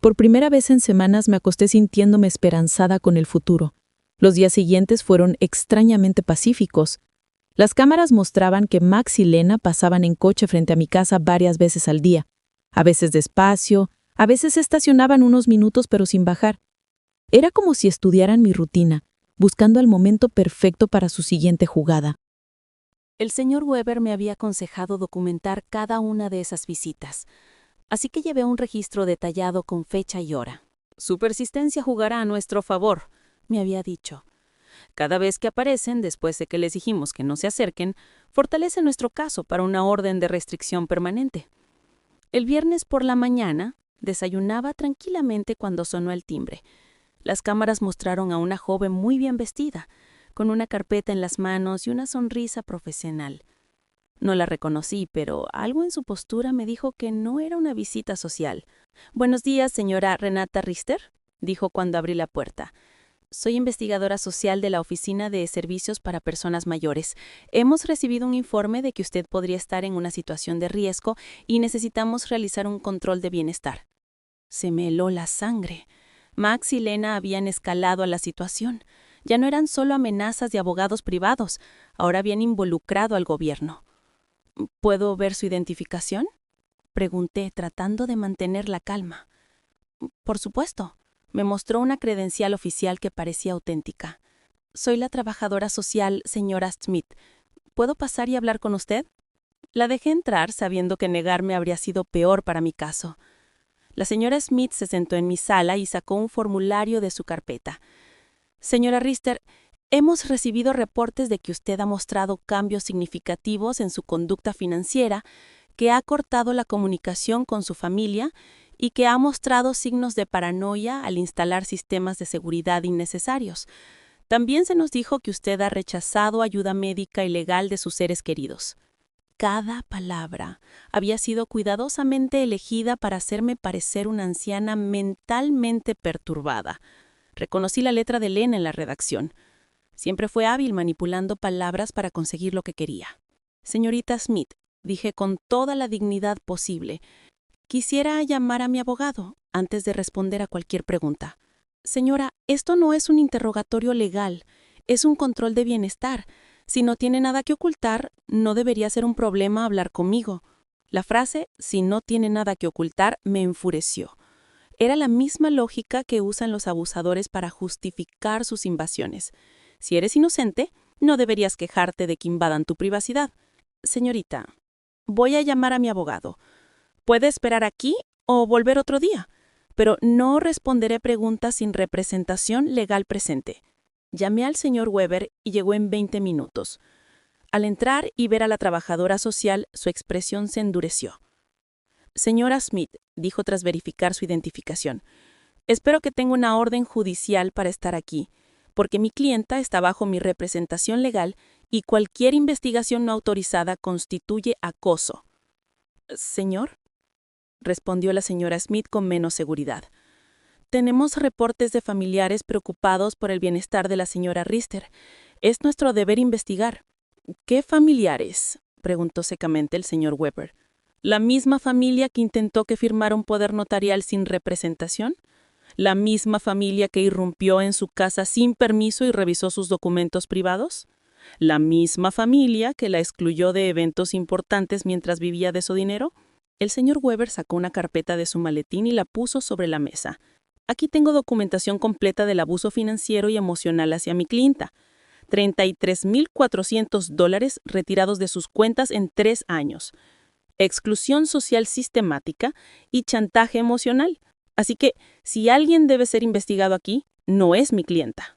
Por primera vez en semanas me acosté sintiéndome esperanzada con el futuro. Los días siguientes fueron extrañamente pacíficos. Las cámaras mostraban que Max y Lena pasaban en coche frente a mi casa varias veces al día. A veces despacio, a veces se estacionaban unos minutos pero sin bajar. Era como si estudiaran mi rutina, buscando el momento perfecto para su siguiente jugada. El señor Weber me había aconsejado documentar cada una de esas visitas, así que llevé un registro detallado con fecha y hora. «Su persistencia jugará a nuestro favor», me había dicho. «Cada vez que aparecen, después de que les dijimos que no se acerquen, fortalece nuestro caso para una orden de restricción permanente». El viernes por la mañana, desayunaba tranquilamente cuando sonó el timbre. Las cámaras mostraron a una joven muy bien vestida, con una carpeta en las manos y una sonrisa profesional. No la reconocí, pero algo en su postura me dijo que no era una visita social. «Buenos días, señora Renata Richter», dijo cuando abrí la puerta. Soy investigadora social de la Oficina de Servicios para Personas Mayores. Hemos recibido un informe de que usted podría estar en una situación de riesgo y necesitamos realizar un control de bienestar. Se me heló la sangre. Max y Lena habían escalado a la situación. Ya no eran solo amenazas de abogados privados, ahora habían involucrado al gobierno. ¿Puedo ver su identificación?, pregunté, tratando de mantener la calma. Por supuesto. Me mostró una credencial oficial que parecía auténtica. Soy la trabajadora social, señora Smith. ¿Puedo pasar y hablar con usted? La dejé entrar, sabiendo que negarme habría sido peor para mi caso. La señora Smith se sentó en mi sala y sacó un formulario de su carpeta. Señora Rister, hemos recibido reportes de que usted ha mostrado cambios significativos en su conducta financiera, que ha cortado la comunicación con su familia y que ha mostrado signos de paranoia al instalar sistemas de seguridad innecesarios. También se nos dijo que usted ha rechazado ayuda médica y legal de sus seres queridos. Cada palabra había sido cuidadosamente elegida para hacerme parecer una anciana mentalmente perturbada. Reconocí la letra de Lena en la redacción. Siempre fue hábil manipulando palabras para conseguir lo que quería. Señorita Smith, dije con toda la dignidad posible, quisiera llamar a mi abogado antes de responder a cualquier pregunta. Señora, esto no es un interrogatorio legal, es un control de bienestar. Si no tiene nada que ocultar, no debería ser un problema hablar conmigo. La frase, si no tiene nada que ocultar, me enfureció. Era la misma lógica que usan los abusadores para justificar sus invasiones. Si eres inocente, no deberías quejarte de que invadan tu privacidad. Señorita, voy a llamar a mi abogado. Puede esperar aquí o volver otro día, pero no responderé preguntas sin representación legal presente. Llamé al señor Weber y llegó en 20 minutos. Al entrar y ver a la trabajadora social, su expresión se endureció. Señora Smith, dijo tras verificar su identificación, espero que tenga una orden judicial para estar aquí, porque mi clienta está bajo mi representación legal y cualquier investigación no autorizada constituye acoso. ¿Señor?, respondió la señora Smith con menos seguridad. Tenemos reportes de familiares preocupados por el bienestar de la señora Rister. Es nuestro deber investigar. ¿Qué familiares?, preguntó secamente el señor Weber. ¿La misma familia que intentó que firmara un poder notarial sin representación? ¿La misma familia que irrumpió en su casa sin permiso y revisó sus documentos privados? ¿La misma familia que la excluyó de eventos importantes mientras vivía de su dinero? El señor Weber sacó una carpeta de su maletín y la puso sobre la mesa. Aquí tengo documentación completa del abuso financiero y emocional hacia mi clienta. $33,400 retirados de sus cuentas en 3 años. Exclusión social sistemática y chantaje emocional. Así que, si alguien debe ser investigado aquí, no es mi clienta.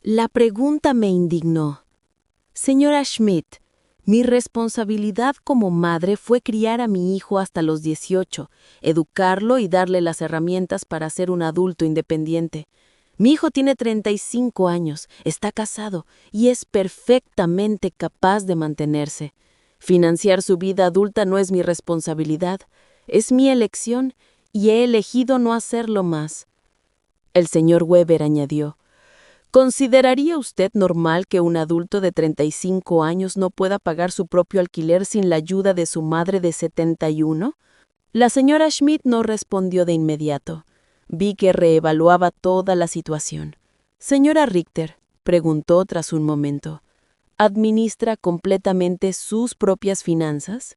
La pregunta me indignó. Señora Schmidt, mi responsabilidad como madre fue criar a mi hijo hasta los 18, educarlo y darle las herramientas para ser un adulto independiente. Mi hijo tiene 35 años, está casado y es perfectamente capaz de mantenerse. Financiar su vida adulta no es mi responsabilidad, es mi elección y he elegido no hacerlo más. El señor Weber añadió, ¿consideraría usted normal que un adulto de 35 años no pueda pagar su propio alquiler sin la ayuda de su madre de 71? La señora Schmidt no respondió de inmediato. Vi que reevaluaba toda la situación. Señora Richter, preguntó tras un momento, ¿administra completamente sus propias finanzas?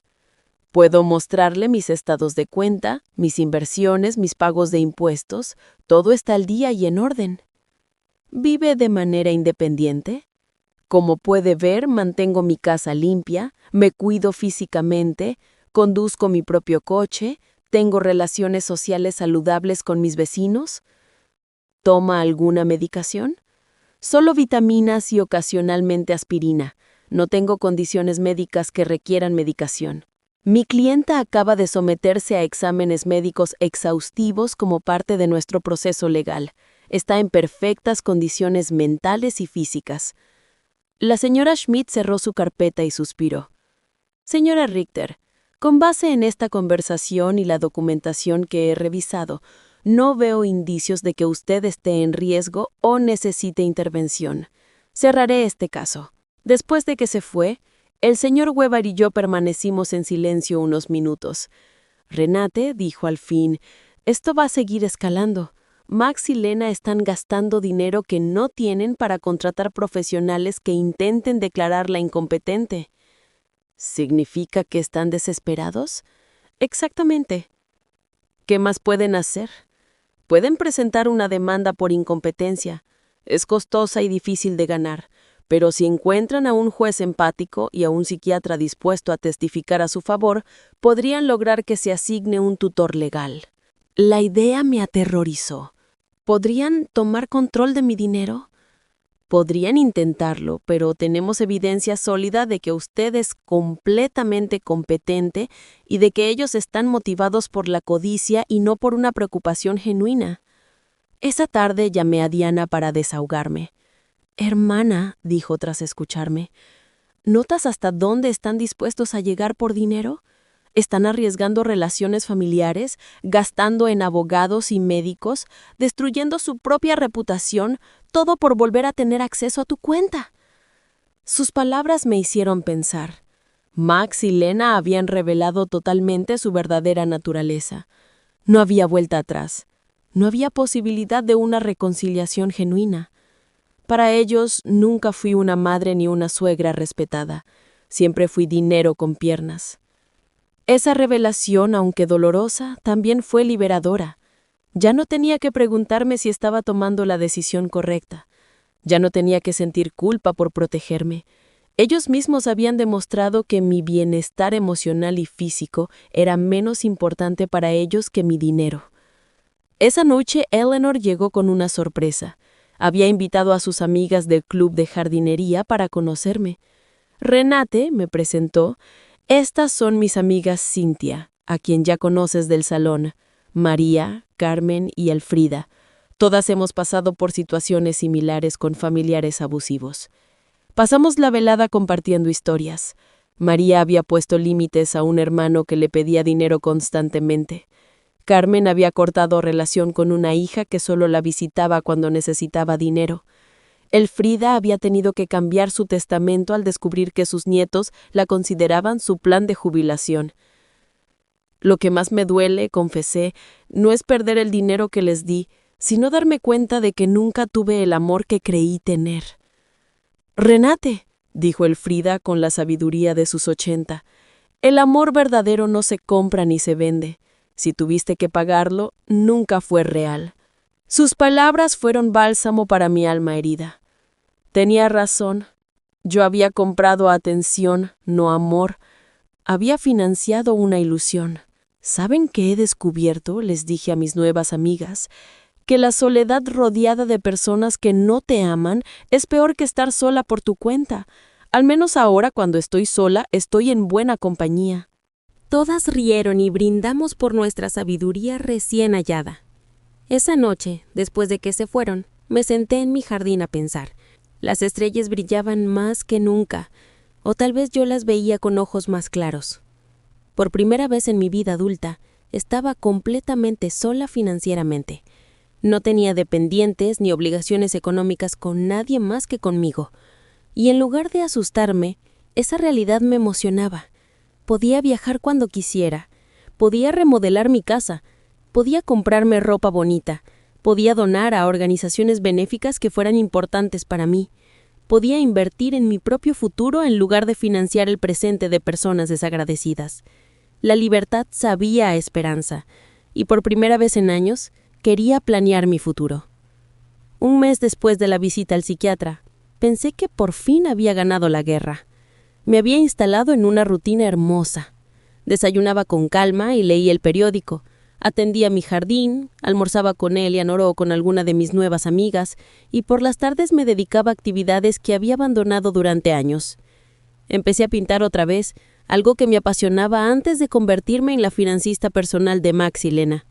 Puedo mostrarle mis estados de cuenta, mis inversiones, mis pagos de impuestos. Todo está al día y en orden. ¿Vive de manera independiente? Como puede ver, mantengo mi casa limpia, me cuido físicamente, conduzco mi propio coche, tengo relaciones sociales saludables con mis vecinos. ¿Toma alguna medicación? Solo vitaminas y ocasionalmente aspirina. No tengo condiciones médicas que requieran medicación. Mi clienta acaba de someterse a exámenes médicos exhaustivos como parte de nuestro proceso legal. Está en perfectas condiciones mentales y físicas. La señora Schmidt cerró su carpeta y suspiró. Señora Richter, con base en esta conversación y la documentación que he revisado, No veo indicios de que usted esté en riesgo o necesite intervención. Cerraré este caso. Después de que se fue, el señor Weber y yo permanecimos en silencio unos minutos. Renate dijo al fin, «Esto va a seguir escalando. Max y Lena están gastando dinero que no tienen para contratar profesionales que intenten declararla incompetente». ¿Significa que están desesperados? Exactamente. ¿Qué más pueden hacer? Pueden presentar una demanda por incompetencia. Es costosa y difícil de ganar, pero si encuentran a un juez empático y a un psiquiatra dispuesto a testificar a su favor, podrían lograr que se asigne un tutor legal. La idea me aterrorizó. ¿Podrían tomar control de mi dinero? Podrían intentarlo, pero tenemos evidencia sólida de que usted es completamente competente y de que ellos están motivados por la codicia y no por una preocupación genuina. Esa tarde llamé a Diana para desahogarme. «Hermana», dijo tras escucharme, «¿notas hasta dónde están dispuestos a llegar por dinero? Están arriesgando relaciones familiares, gastando en abogados y médicos, destruyendo su propia reputación, todo por volver a tener acceso a tu cuenta». Sus palabras me hicieron pensar. Max y Lena habían revelado totalmente su verdadera naturaleza. No había vuelta atrás. No había posibilidad de una reconciliación genuina. Para ellos nunca fui una madre ni una suegra respetada. Siempre fui dinero con piernas. Esa revelación, aunque dolorosa, también fue liberadora. Ya no tenía que preguntarme si estaba tomando la decisión correcta. Ya no tenía que sentir culpa por protegerme. Ellos mismos habían demostrado que mi bienestar emocional y físico era menos importante para ellos que mi dinero. Esa noche Eleanor llegó con una sorpresa. Había invitado a sus amigas del club de jardinería para conocerme. Renate me presentó. «Estas son mis amigas Cynthia, a quien ya conoces del salón, María, Carmen y Elfrida. Todas hemos pasado por situaciones similares con familiares abusivos». Pasamos la velada compartiendo historias. María había puesto límites a un hermano que le pedía dinero constantemente. Carmen había cortado relación con una hija que solo la visitaba cuando necesitaba dinero. Elfrida había tenido que cambiar su testamento al descubrir que sus nietos la consideraban su plan de jubilación. Lo que más me duele, confesé, no es perder el dinero que les di, sino darme cuenta de que nunca tuve el amor que creí tener. «Renate», dijo Elfrida con la sabiduría de sus 80, «el amor verdadero no se compra ni se vende. Si tuviste que pagarlo, nunca fue real». Sus palabras fueron bálsamo para mi alma herida. Tenía razón. Yo había comprado atención, no amor. Había financiado una ilusión. ¿Saben qué he descubierto?, les dije a mis nuevas amigas, que la soledad rodeada de personas que no te aman es peor que estar sola por tu cuenta. Al menos ahora, cuando estoy sola, estoy en buena compañía. Todas rieron y brindamos por nuestra sabiduría recién hallada. Esa noche, después de que se fueron, me senté en mi jardín a pensar. Las estrellas brillaban más que nunca, o tal vez yo las veía con ojos más claros. Por primera vez en mi vida adulta, estaba completamente sola financieramente. No tenía dependientes ni obligaciones económicas con nadie más que conmigo. Y en lugar de asustarme, esa realidad me emocionaba. Podía viajar cuando quisiera, podía remodelar mi casa, podía comprarme ropa bonita, podía donar a organizaciones benéficas que fueran importantes para mí, podía invertir en mi propio futuro en lugar de financiar el presente de personas desagradecidas. La libertad sabía a esperanza, y por primera vez en años, quería planear mi futuro. Un mes después de la visita al psiquiatra, pensé que por fin había ganado la guerra. Me había instalado en una rutina hermosa. Desayunaba con calma y leía el periódico. Atendía mi jardín, almorzaba con Eleanor o con alguna de mis nuevas amigas, y por las tardes me dedicaba a actividades que había abandonado durante años. Empecé a pintar otra vez, algo que me apasionaba antes de convertirme en la financista personal de Max y Lena.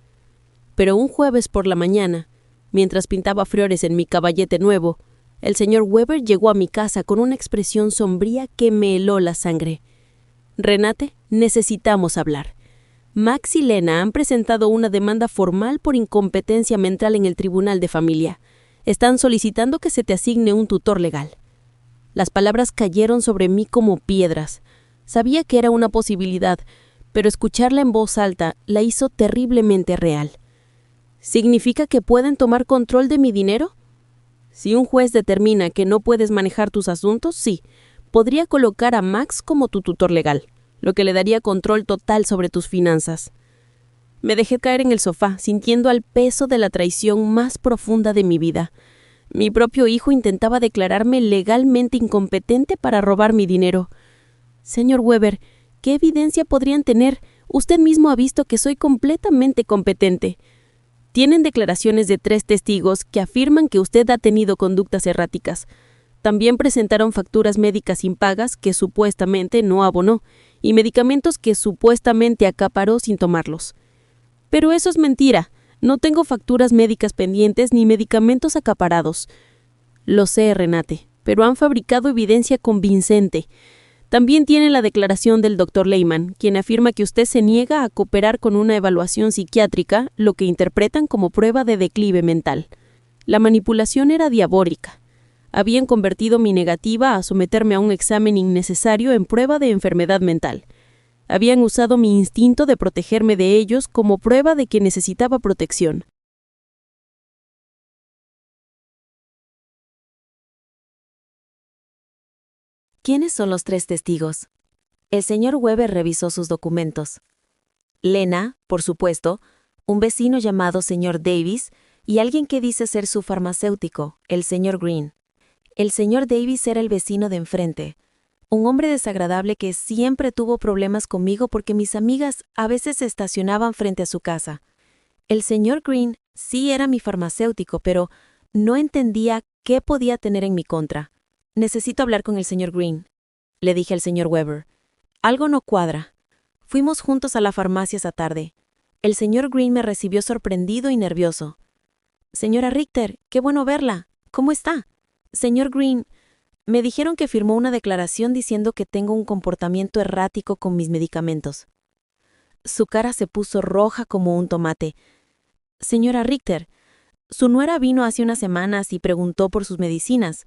Pero un jueves por la mañana, mientras pintaba flores en mi caballete nuevo, el señor Weber llegó a mi casa con una expresión sombría que me heló la sangre. «Renate, necesitamos hablar. Max y Lena han presentado una demanda formal por incompetencia mental en el Tribunal de Familia. Están solicitando que se te asigne un tutor legal. Las palabras cayeron sobre mí como piedras. Sabía que era una posibilidad, pero escucharla en voz alta la hizo terriblemente real. ¿Significa que pueden tomar control de mi dinero? Si un juez determina que no puedes manejar tus asuntos, sí, podría colocar a Max como tu tutor legal, lo que le daría control total sobre tus finanzas. Me dejé caer en el sofá, sintiendo el peso de la traición más profunda de mi vida. Mi propio hijo intentaba declararme legalmente incompetente para robar mi dinero. Señor Weber, ¿qué evidencia podrían tener? Usted mismo ha visto que soy completamente competente. Tienen declaraciones de 3 testigos que afirman que usted ha tenido conductas erráticas. También presentaron facturas médicas impagas que supuestamente no abonó y medicamentos que supuestamente acaparó sin tomarlos. Pero eso es mentira. No tengo facturas médicas pendientes ni medicamentos acaparados. Lo sé, Renate, pero han fabricado evidencia convincente. También tienen la declaración del Dr. Lehman, quien afirma que usted se niega a cooperar con una evaluación psiquiátrica, lo que interpretan como prueba de declive mental. La manipulación era diabólica. Habían convertido mi negativa a someterme a un examen innecesario en prueba de enfermedad mental. Habían usado mi instinto de protegerme de ellos como prueba de que necesitaba protección. ¿Quiénes son los 3 testigos? El señor Weber revisó sus documentos. Lena, por supuesto, un vecino llamado señor Davis y alguien que dice ser su farmacéutico, el señor Green. El señor Davis era el vecino de enfrente, un hombre desagradable que siempre tuvo problemas conmigo porque mis amigas a veces se estacionaban frente a su casa. El señor Green sí era mi farmacéutico, pero no entendía qué podía tener en mi contra. Necesito hablar con el señor Green, le dije al señor Weber. Algo no cuadra. Fuimos juntos a la farmacia esa tarde. El señor Green me recibió sorprendido y nervioso. Señora Richter, qué bueno verla. ¿Cómo está? Señor Green, me dijeron que firmó una declaración diciendo que tengo un comportamiento errático con mis medicamentos. Su cara se puso roja como un tomate. Señora Richter, su nuera vino hace unas semanas y preguntó por sus medicinas.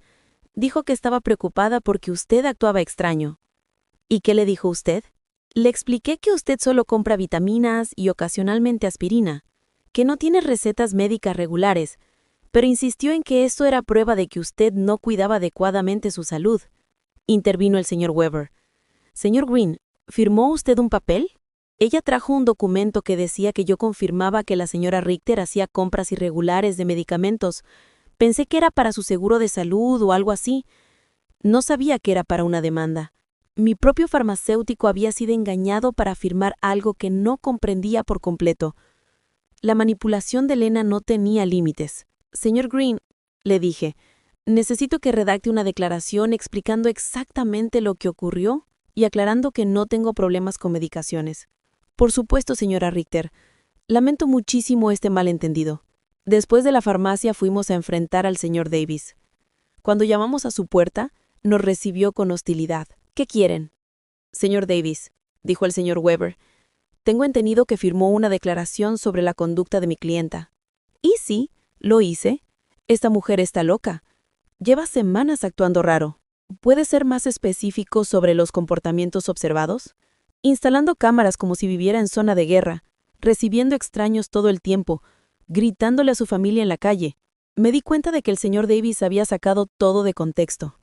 Dijo que estaba preocupada porque usted actuaba extraño. ¿Y qué le dijo usted? Le expliqué que usted solo compra vitaminas y ocasionalmente aspirina, que no tiene recetas médicas regulares, pero insistió en que esto era prueba de que usted no cuidaba adecuadamente su salud. Intervino el señor Weber. Señor Green, ¿firmó usted un papel? Ella trajo un documento que decía que yo confirmaba que la señora Richter hacía compras irregulares de medicamentos. Pensé que era para su seguro de salud o algo así. No sabía que era para una demanda. Mi propio farmacéutico había sido engañado para firmar algo que no comprendía por completo. La manipulación de Lena no tenía límites. Señor Green, le dije, necesito que redacte una declaración explicando exactamente lo que ocurrió y aclarando que no tengo problemas con medicaciones. Por supuesto, señora Richter. Lamento muchísimo este malentendido. Después de la farmacia fuimos a enfrentar al señor Davis. Cuando llamamos a su puerta, nos recibió con hostilidad. ¿Qué quieren? Señor Davis, dijo el señor Weber, tengo entendido que firmó una declaración sobre la conducta de mi clienta. Y sí, lo hice. Esta mujer está loca. Lleva semanas actuando raro. ¿Puede ser más específico sobre los comportamientos observados? Instalando cámaras como si viviera en zona de guerra, recibiendo extraños todo el tiempo, gritándole a su familia en la calle. Me di cuenta de que el señor Davis había sacado todo de contexto.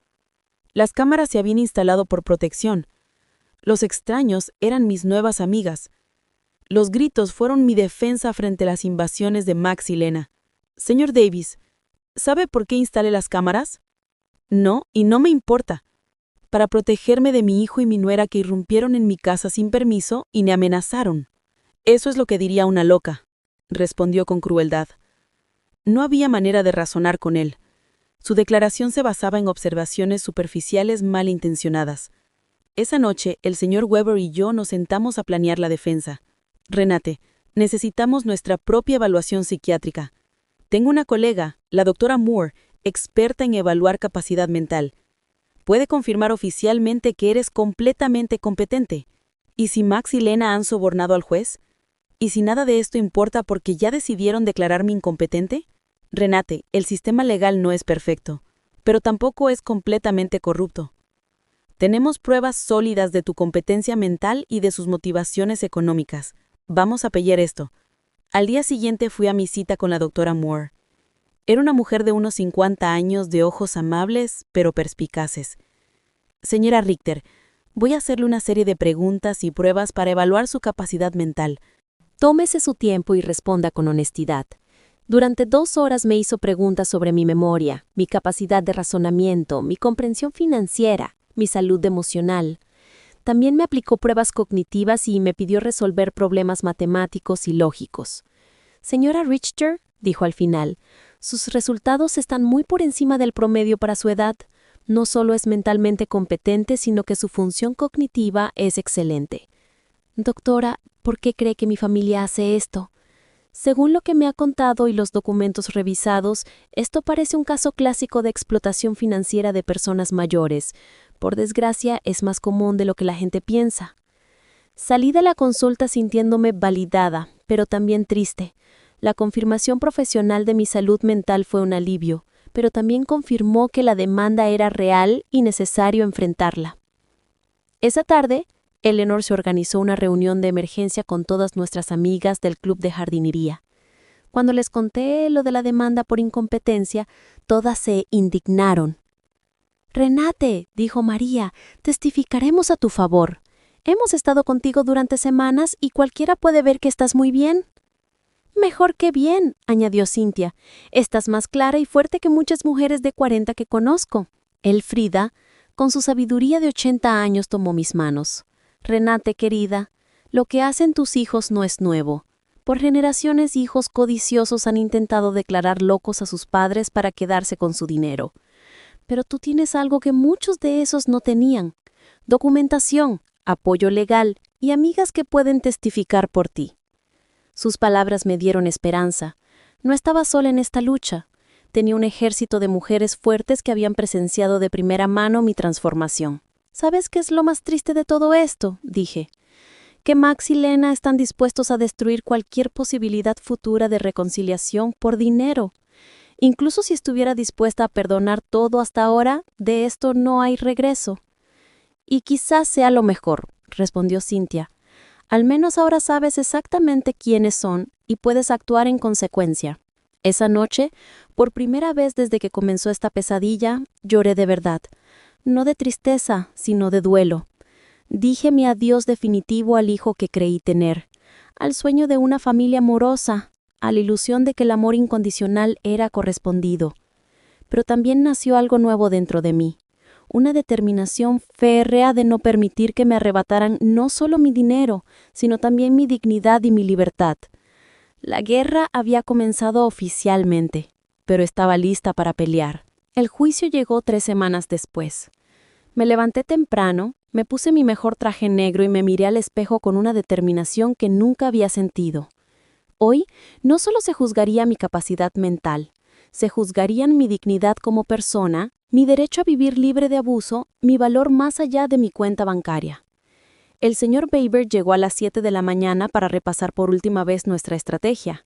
Las cámaras se habían instalado por protección. Los extraños eran mis nuevas amigas. Los gritos fueron mi defensa frente a las invasiones de Max y Lena. Señor Davis, ¿sabe por qué instalé las cámaras? No, y no me importa. Para protegerme de mi hijo y mi nuera que irrumpieron en mi casa sin permiso y me amenazaron. Eso es lo que diría una loca, respondió con crueldad. No había manera de razonar con él. Su declaración se basaba en observaciones superficiales malintencionadas. Esa noche, el señor Weber y yo nos sentamos a planear la defensa. Renate, necesitamos nuestra propia evaluación psiquiátrica. Tengo una colega, la doctora Moore, experta en evaluar capacidad mental. Puede confirmar oficialmente que eres completamente competente. ¿Y si Max y Lena han sobornado al juez? ¿Y si nada de esto importa porque ya decidieron declararme incompetente? Renate, el sistema legal no es perfecto, pero tampoco es completamente corrupto. Tenemos pruebas sólidas de tu competencia mental y de sus motivaciones económicas. Vamos a pelear esto. Al día siguiente fui a mi cita con la doctora Moore. Era una mujer de unos 50 años, de ojos amables, pero perspicaces. Señora Richter, voy a hacerle una serie de preguntas y pruebas para evaluar su capacidad mental. Tómese su tiempo y responda con honestidad. Durante 2 horas me hizo preguntas sobre mi memoria, mi capacidad de razonamiento, mi comprensión financiera, mi salud emocional. También me aplicó pruebas cognitivas y me pidió resolver problemas matemáticos y lógicos. Señora Richter, dijo al final, sus resultados están muy por encima del promedio para su edad. No solo es mentalmente competente, sino que su función cognitiva es excelente. Doctora, ¿por qué cree que mi familia hace esto? Según lo que me ha contado y los documentos revisados, esto parece un caso clásico de explotación financiera de personas mayores. Por desgracia, es más común de lo que la gente piensa. Salí de la consulta sintiéndome validada, pero también triste. La confirmación profesional de mi salud mental fue un alivio, pero también confirmó que la demanda era real y necesario enfrentarla. Esa tarde, Eleanor se organizó una reunión de emergencia con todas nuestras amigas del club de jardinería. Cuando les conté lo de la demanda por incompetencia, todas se indignaron. «Renate», dijo María, «testificaremos a tu favor. Hemos estado contigo durante semanas y cualquiera puede ver que estás muy bien». «Mejor que bien», añadió Cynthia. «Estás más clara y fuerte que muchas mujeres de 40 que conozco». Elfrida, con su sabiduría de 80 años, tomó mis manos. «Renate, querida, lo que hacen tus hijos no es nuevo. Por generaciones, hijos codiciosos han intentado declarar locos a sus padres para quedarse con su dinero. Pero tú tienes algo que muchos de esos no tenían: documentación, apoyo legal y amigas que pueden testificar por ti». Sus palabras me dieron esperanza. No estaba sola en esta lucha. Tenía un ejército de mujeres fuertes que habían presenciado de primera mano mi transformación. «¿Sabes qué es lo más triste de todo esto?», dije. «Que Max y Lena están dispuestos a destruir cualquier posibilidad futura de reconciliación por dinero. Incluso si estuviera dispuesta a perdonar todo hasta ahora, de esto no hay regreso». «Y quizás sea lo mejor», respondió Cynthia. «Al menos ahora sabes exactamente quiénes son y puedes actuar en consecuencia». Esa noche, por primera vez desde que comenzó esta pesadilla, lloré de verdad. No de tristeza, sino de duelo. Dije mi adiós definitivo al hijo que creí tener, al sueño de una familia amorosa, a la ilusión de que el amor incondicional era correspondido. Pero también nació algo nuevo dentro de mí, una determinación férrea de no permitir que me arrebataran no solo mi dinero, sino también mi dignidad y mi libertad. La guerra había comenzado oficialmente, pero estaba lista para pelear. El juicio llegó 3 semanas después. Me levanté temprano, me puse mi mejor traje negro y me miré al espejo con una determinación que nunca había sentido. Hoy no solo se juzgaría mi capacidad mental, se juzgarían mi dignidad como persona, mi derecho a vivir libre de abuso, mi valor más allá de mi cuenta bancaria. El señor Baber llegó a las 7 de la mañana para repasar por última vez nuestra estrategia.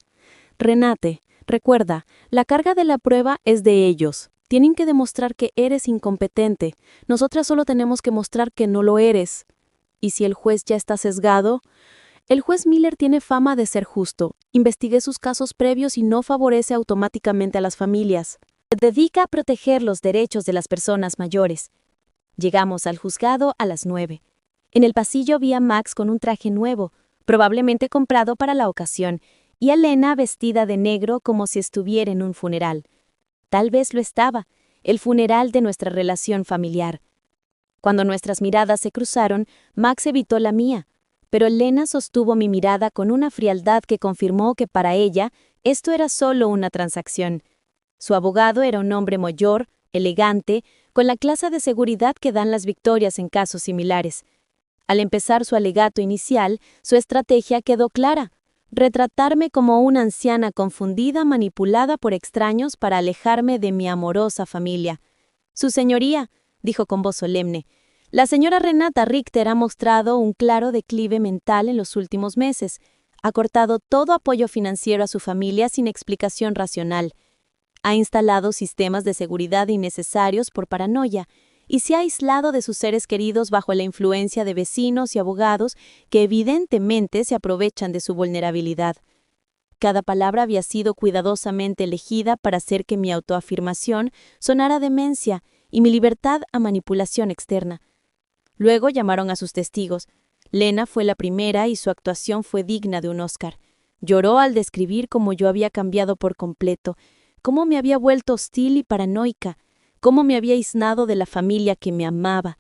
«Renate, recuerda, la carga de la prueba es de ellos. Tienen que demostrar que eres incompetente. Nosotras solo tenemos que mostrar que no lo eres». ¿Y si el juez ya está sesgado? El juez Miller tiene fama de ser justo. Investigué sus casos previos y no favorece automáticamente a las familias. Se dedica a proteger los derechos de las personas mayores. Llegamos al juzgado a las 9. En el pasillo vi a Max con un traje nuevo, probablemente comprado para la ocasión, y a Lena vestida de negro como si estuviera en un funeral. Tal vez lo estaba, el funeral de nuestra relación familiar. Cuando nuestras miradas se cruzaron, Max evitó la mía, pero Lena sostuvo mi mirada con una frialdad que confirmó que para ella esto era solo una transacción. Su abogado era un hombre mayor, elegante, con la clase de seguridad que dan las victorias en casos similares. Al empezar su alegato inicial, su estrategia quedó clara: retratarme como una anciana confundida, manipulada por extraños para alejarme de mi amorosa familia. «Su señoría», dijo con voz solemne, «la señora Renata Richter ha mostrado un claro declive mental en los últimos meses. Ha cortado todo apoyo financiero a su familia sin explicación racional. Ha instalado sistemas de seguridad innecesarios por paranoia y se ha aislado de sus seres queridos bajo la influencia de vecinos y abogados que evidentemente se aprovechan de su vulnerabilidad. Cada palabra había sido cuidadosamente elegida para hacer que mi autoafirmación sonara a demencia y mi libertad a manipulación externa. Luego llamaron a sus testigos. Lena fue la primera y su actuación fue digna de un Oscar. Lloró al describir cómo yo había cambiado por completo, cómo me había vuelto hostil y paranoica, cómo me había aislado de la familia que me amaba.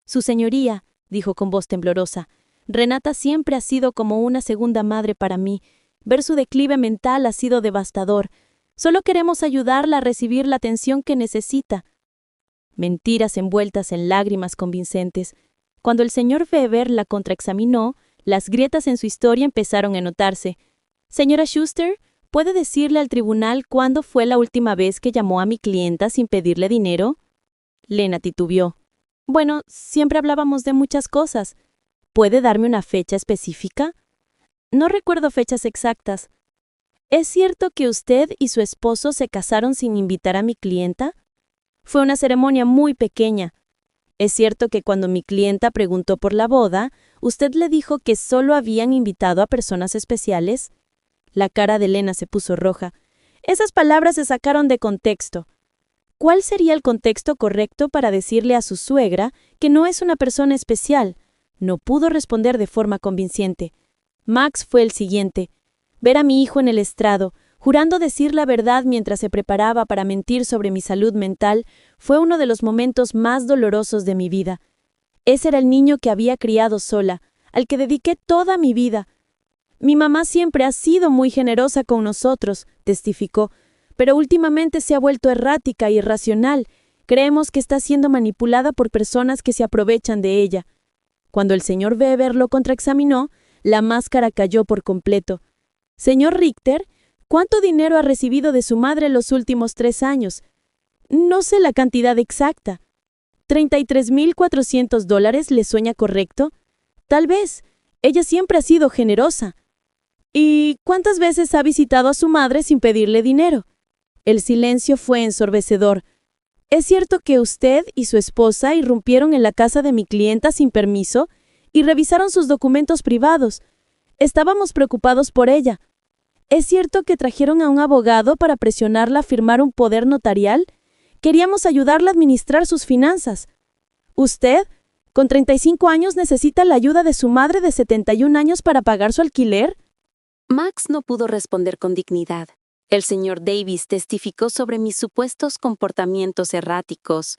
Su señoría, dijo con voz temblorosa, Renata siempre ha sido como una segunda madre para mí. Ver su declive mental ha sido devastador. Solo queremos ayudarla a recibir la atención que necesita. Mentiras envueltas en lágrimas convincentes. Cuando el señor Weber la contraexaminó, las grietas en su historia empezaron a notarse. Señora Schuster, ¿puede decirle al tribunal cuándo fue la última vez que llamó a mi clienta sin pedirle dinero? Lena titubeó. Bueno, siempre hablábamos de muchas cosas. ¿Puede darme una fecha específica? No recuerdo fechas exactas. ¿Es cierto que usted y su esposo se casaron sin invitar a mi clienta? Fue una ceremonia muy pequeña. ¿Es cierto que cuando mi clienta preguntó por la boda, usted le dijo que solo habían invitado a personas especiales? La cara de Lena se puso roja. Esas palabras se sacaron de contexto. ¿Cuál sería el contexto correcto para decirle a su suegra que no es una persona especial? No pudo responder de forma convincente. Max fue el siguiente. Ver a mi hijo en el estrado, jurando decir la verdad mientras se preparaba para mentir sobre mi salud mental, fue uno de los momentos más dolorosos de mi vida. Ese era el niño que había criado sola, al que dediqué toda mi vida. Mi mamá siempre ha sido muy generosa con nosotros, testificó, pero últimamente se ha vuelto errática e irracional. Creemos que está siendo manipulada por personas que se aprovechan de ella. Cuando el señor Weber lo contraexaminó, la máscara cayó por completo. Señor Richter, ¿cuánto dinero ha recibido de su madre los últimos 3 años? No sé la cantidad exacta. $33,400 ¿le suena correcto? Tal vez. Ella siempre ha sido generosa. ¿Y cuántas veces ha visitado a su madre sin pedirle dinero? El silencio fue ensordecedor. ¿Es cierto que usted y su esposa irrumpieron en la casa de mi clienta sin permiso y revisaron sus documentos privados? Estábamos preocupados por ella. ¿Es cierto que trajeron a un abogado para presionarla a firmar un poder notarial? Queríamos ayudarla a administrar sus finanzas. ¿Usted, con 35 años, necesita la ayuda de su madre de 71 años para pagar su alquiler? Max no pudo responder con dignidad. El señor Davis testificó sobre mis supuestos comportamientos erráticos,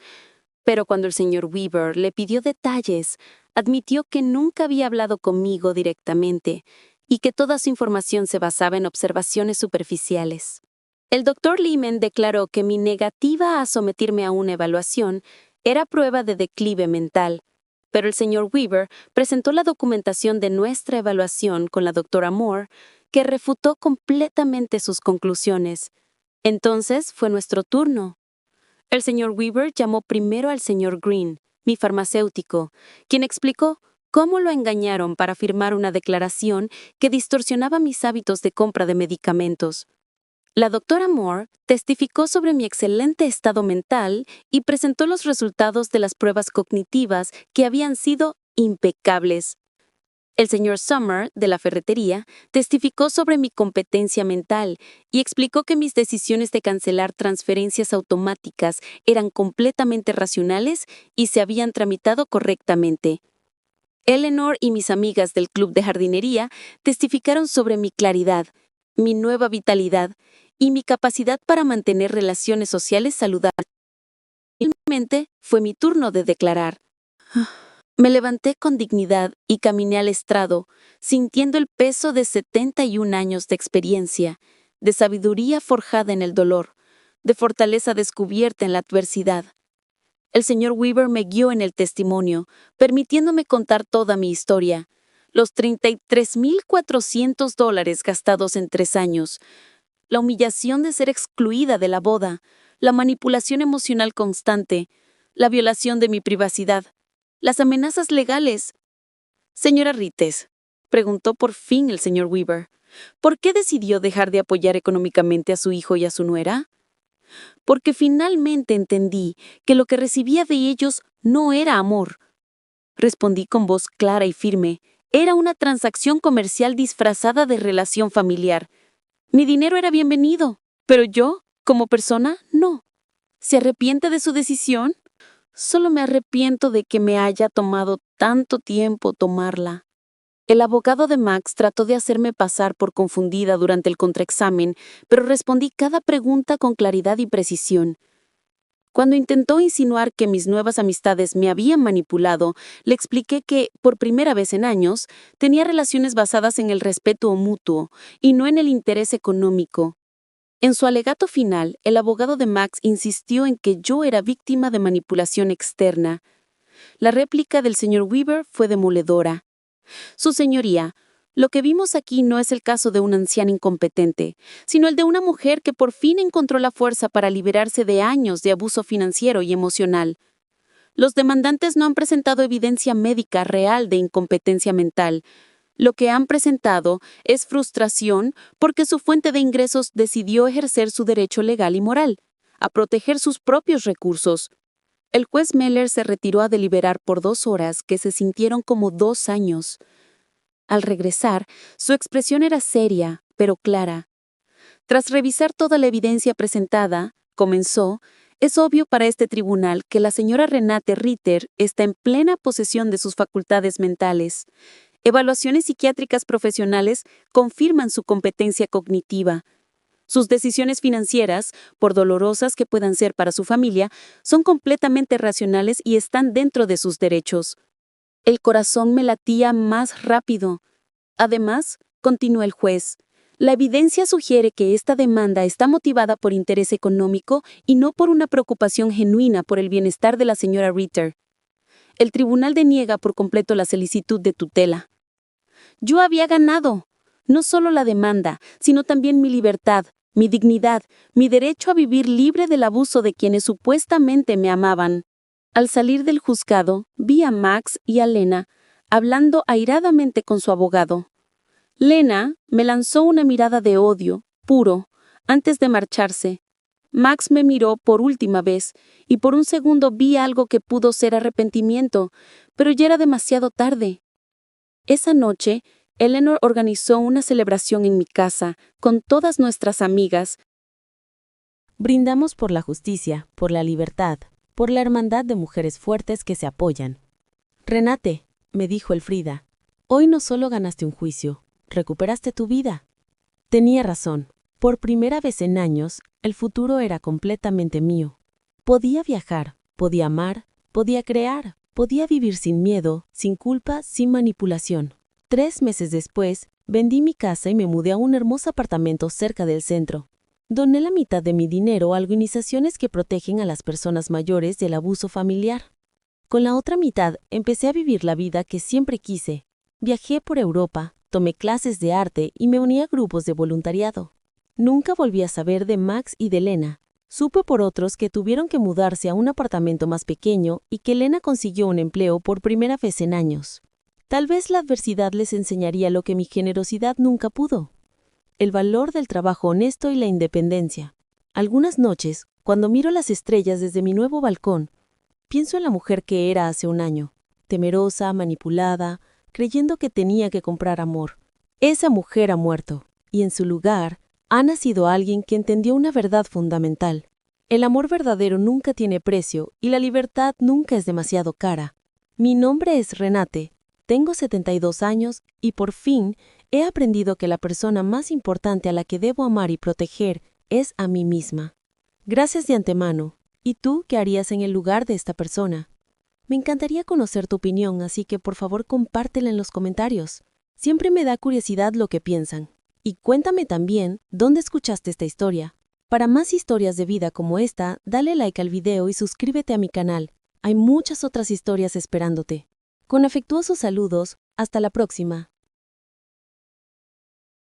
pero cuando el señor Weber le pidió detalles, admitió que nunca había hablado conmigo directamente y que toda su información se basaba en observaciones superficiales. El doctor Lehman declaró que mi negativa a someterme a una evaluación era prueba de declive mental, pero el señor Weber presentó la documentación de nuestra evaluación con la doctora Moore, que refutó completamente sus conclusiones. Entonces fue nuestro turno. El señor Weber llamó primero al señor Green, mi farmacéutico, quien explicó cómo lo engañaron para firmar una declaración que distorsionaba mis hábitos de compra de medicamentos. La doctora Moore testificó sobre mi excelente estado mental y presentó los resultados de las pruebas cognitivas que habían sido impecables. El señor Summer, de la ferretería, testificó sobre mi competencia mental y explicó que mis decisiones de cancelar transferencias automáticas eran completamente racionales y se habían tramitado correctamente. Eleanor y mis amigas del club de jardinería testificaron sobre mi claridad, mi nueva vitalidad y mi capacidad para mantener relaciones sociales saludables. Finalmente, fue mi turno de declarar. Me levanté con dignidad y caminé al estrado, sintiendo el peso de 71 años de experiencia, de sabiduría forjada en el dolor, de fortaleza descubierta en la adversidad. El señor Weber me guió en el testimonio, permitiéndome contar toda mi historia. Los $33,400 gastados en 3 años, la humillación de ser excluida de la boda, la manipulación emocional constante, la violación de mi privacidad, las amenazas legales. Señora Rites, preguntó por fin el señor Weaver. ¿Por qué decidió dejar de apoyar económicamente a su hijo y a su nuera? Porque finalmente entendí que lo que recibía de ellos no era amor. Respondí con voz clara y firme. Era una transacción comercial disfrazada de relación familiar. Mi dinero era bienvenido, pero yo, como persona, no. ¿Se arrepiente de su decisión? Solo me arrepiento de que me haya tomado tanto tiempo tomarla. El abogado de Max trató de hacerme pasar por confundida durante el contraexamen, pero respondí cada pregunta con claridad y precisión. Cuando intentó insinuar que mis nuevas amistades me habían manipulado, le expliqué que, por primera vez en años, tenía relaciones basadas en el respeto mutuo y no en el interés económico. En su alegato final, el abogado de Max insistió en que yo era víctima de manipulación externa. La réplica del señor Weaver fue demoledora. Su señoría, lo que vimos aquí no es el caso de una anciana incompetente, sino el de una mujer que por fin encontró la fuerza para liberarse de años de abuso financiero y emocional. Los demandantes no han presentado evidencia médica real de incompetencia mental. Lo que han presentado es frustración porque su fuente de ingresos decidió ejercer su derecho legal y moral, a proteger sus propios recursos. El juez Meller se retiró a deliberar por 2 horas que se sintieron como 2 años. Al regresar, su expresión era seria, pero clara. Tras revisar toda la evidencia presentada, comenzó: es obvio para este tribunal que la señora Renate Ritter está en plena posesión de sus facultades mentales. Evaluaciones psiquiátricas profesionales confirman su competencia cognitiva. Sus decisiones financieras, por dolorosas que puedan ser para su familia, son completamente racionales y están dentro de sus derechos. El corazón me latía más rápido. Además, continuó el juez, la evidencia sugiere que esta demanda está motivada por interés económico y no por una preocupación genuina por el bienestar de la señora Ritter. El tribunal deniega por completo la solicitud de tutela. Yo había ganado, no solo la demanda, sino también mi libertad, mi dignidad, mi derecho a vivir libre del abuso de quienes supuestamente me amaban. Al salir del juzgado, vi a Max y a Lena hablando airadamente con su abogado. Lena me lanzó una mirada de odio, puro, antes de marcharse. Max me miró por última vez, y por un segundo vi algo que pudo ser arrepentimiento, pero ya era demasiado tarde. Esa noche, Eleanor organizó una celebración en mi casa, con todas nuestras amigas. Brindamos por la justicia, por la libertad, por la hermandad de mujeres fuertes que se apoyan. Renate, me dijo Elfrida, hoy no solo ganaste un juicio, recuperaste tu vida. Tenía razón. Por primera vez en años, el futuro era completamente mío. Podía viajar, podía amar, podía crear, podía vivir sin miedo, sin culpa, sin manipulación. 3 meses después, vendí mi casa y me mudé a un hermoso apartamento cerca del centro. Doné la mitad de mi dinero a organizaciones que protegen a las personas mayores del abuso familiar. Con la otra mitad, empecé a vivir la vida que siempre quise. Viajé por Europa, tomé clases de arte y me uní a grupos de voluntariado. Nunca volví a saber de Max y de Lena. Supe por otros que tuvieron que mudarse a un apartamento más pequeño y que Lena consiguió un empleo por primera vez en años. Tal vez la adversidad les enseñaría lo que mi generosidad nunca pudo: el valor del trabajo honesto y la independencia. Algunas noches, cuando miro las estrellas desde mi nuevo balcón, pienso en la mujer que era hace un año, temerosa, manipulada, creyendo que tenía que comprar amor. Esa mujer ha muerto, y en su lugar ha nacido alguien que entendió una verdad fundamental. El amor verdadero nunca tiene precio y la libertad nunca es demasiado cara. Mi nombre es Renate, tengo 72 años y por fin he aprendido que la persona más importante a la que debo amar y proteger es a mí misma. Gracias de antemano. ¿Y tú qué harías en el lugar de esta persona? Me encantaría conocer tu opinión, así que por favor compártela en los comentarios. Siempre me da curiosidad lo que piensan. Y cuéntame también dónde escuchaste esta historia. Para más historias de vida como esta, dale like al video y suscríbete a mi canal. Hay muchas otras historias esperándote. Con afectuosos saludos, hasta la próxima.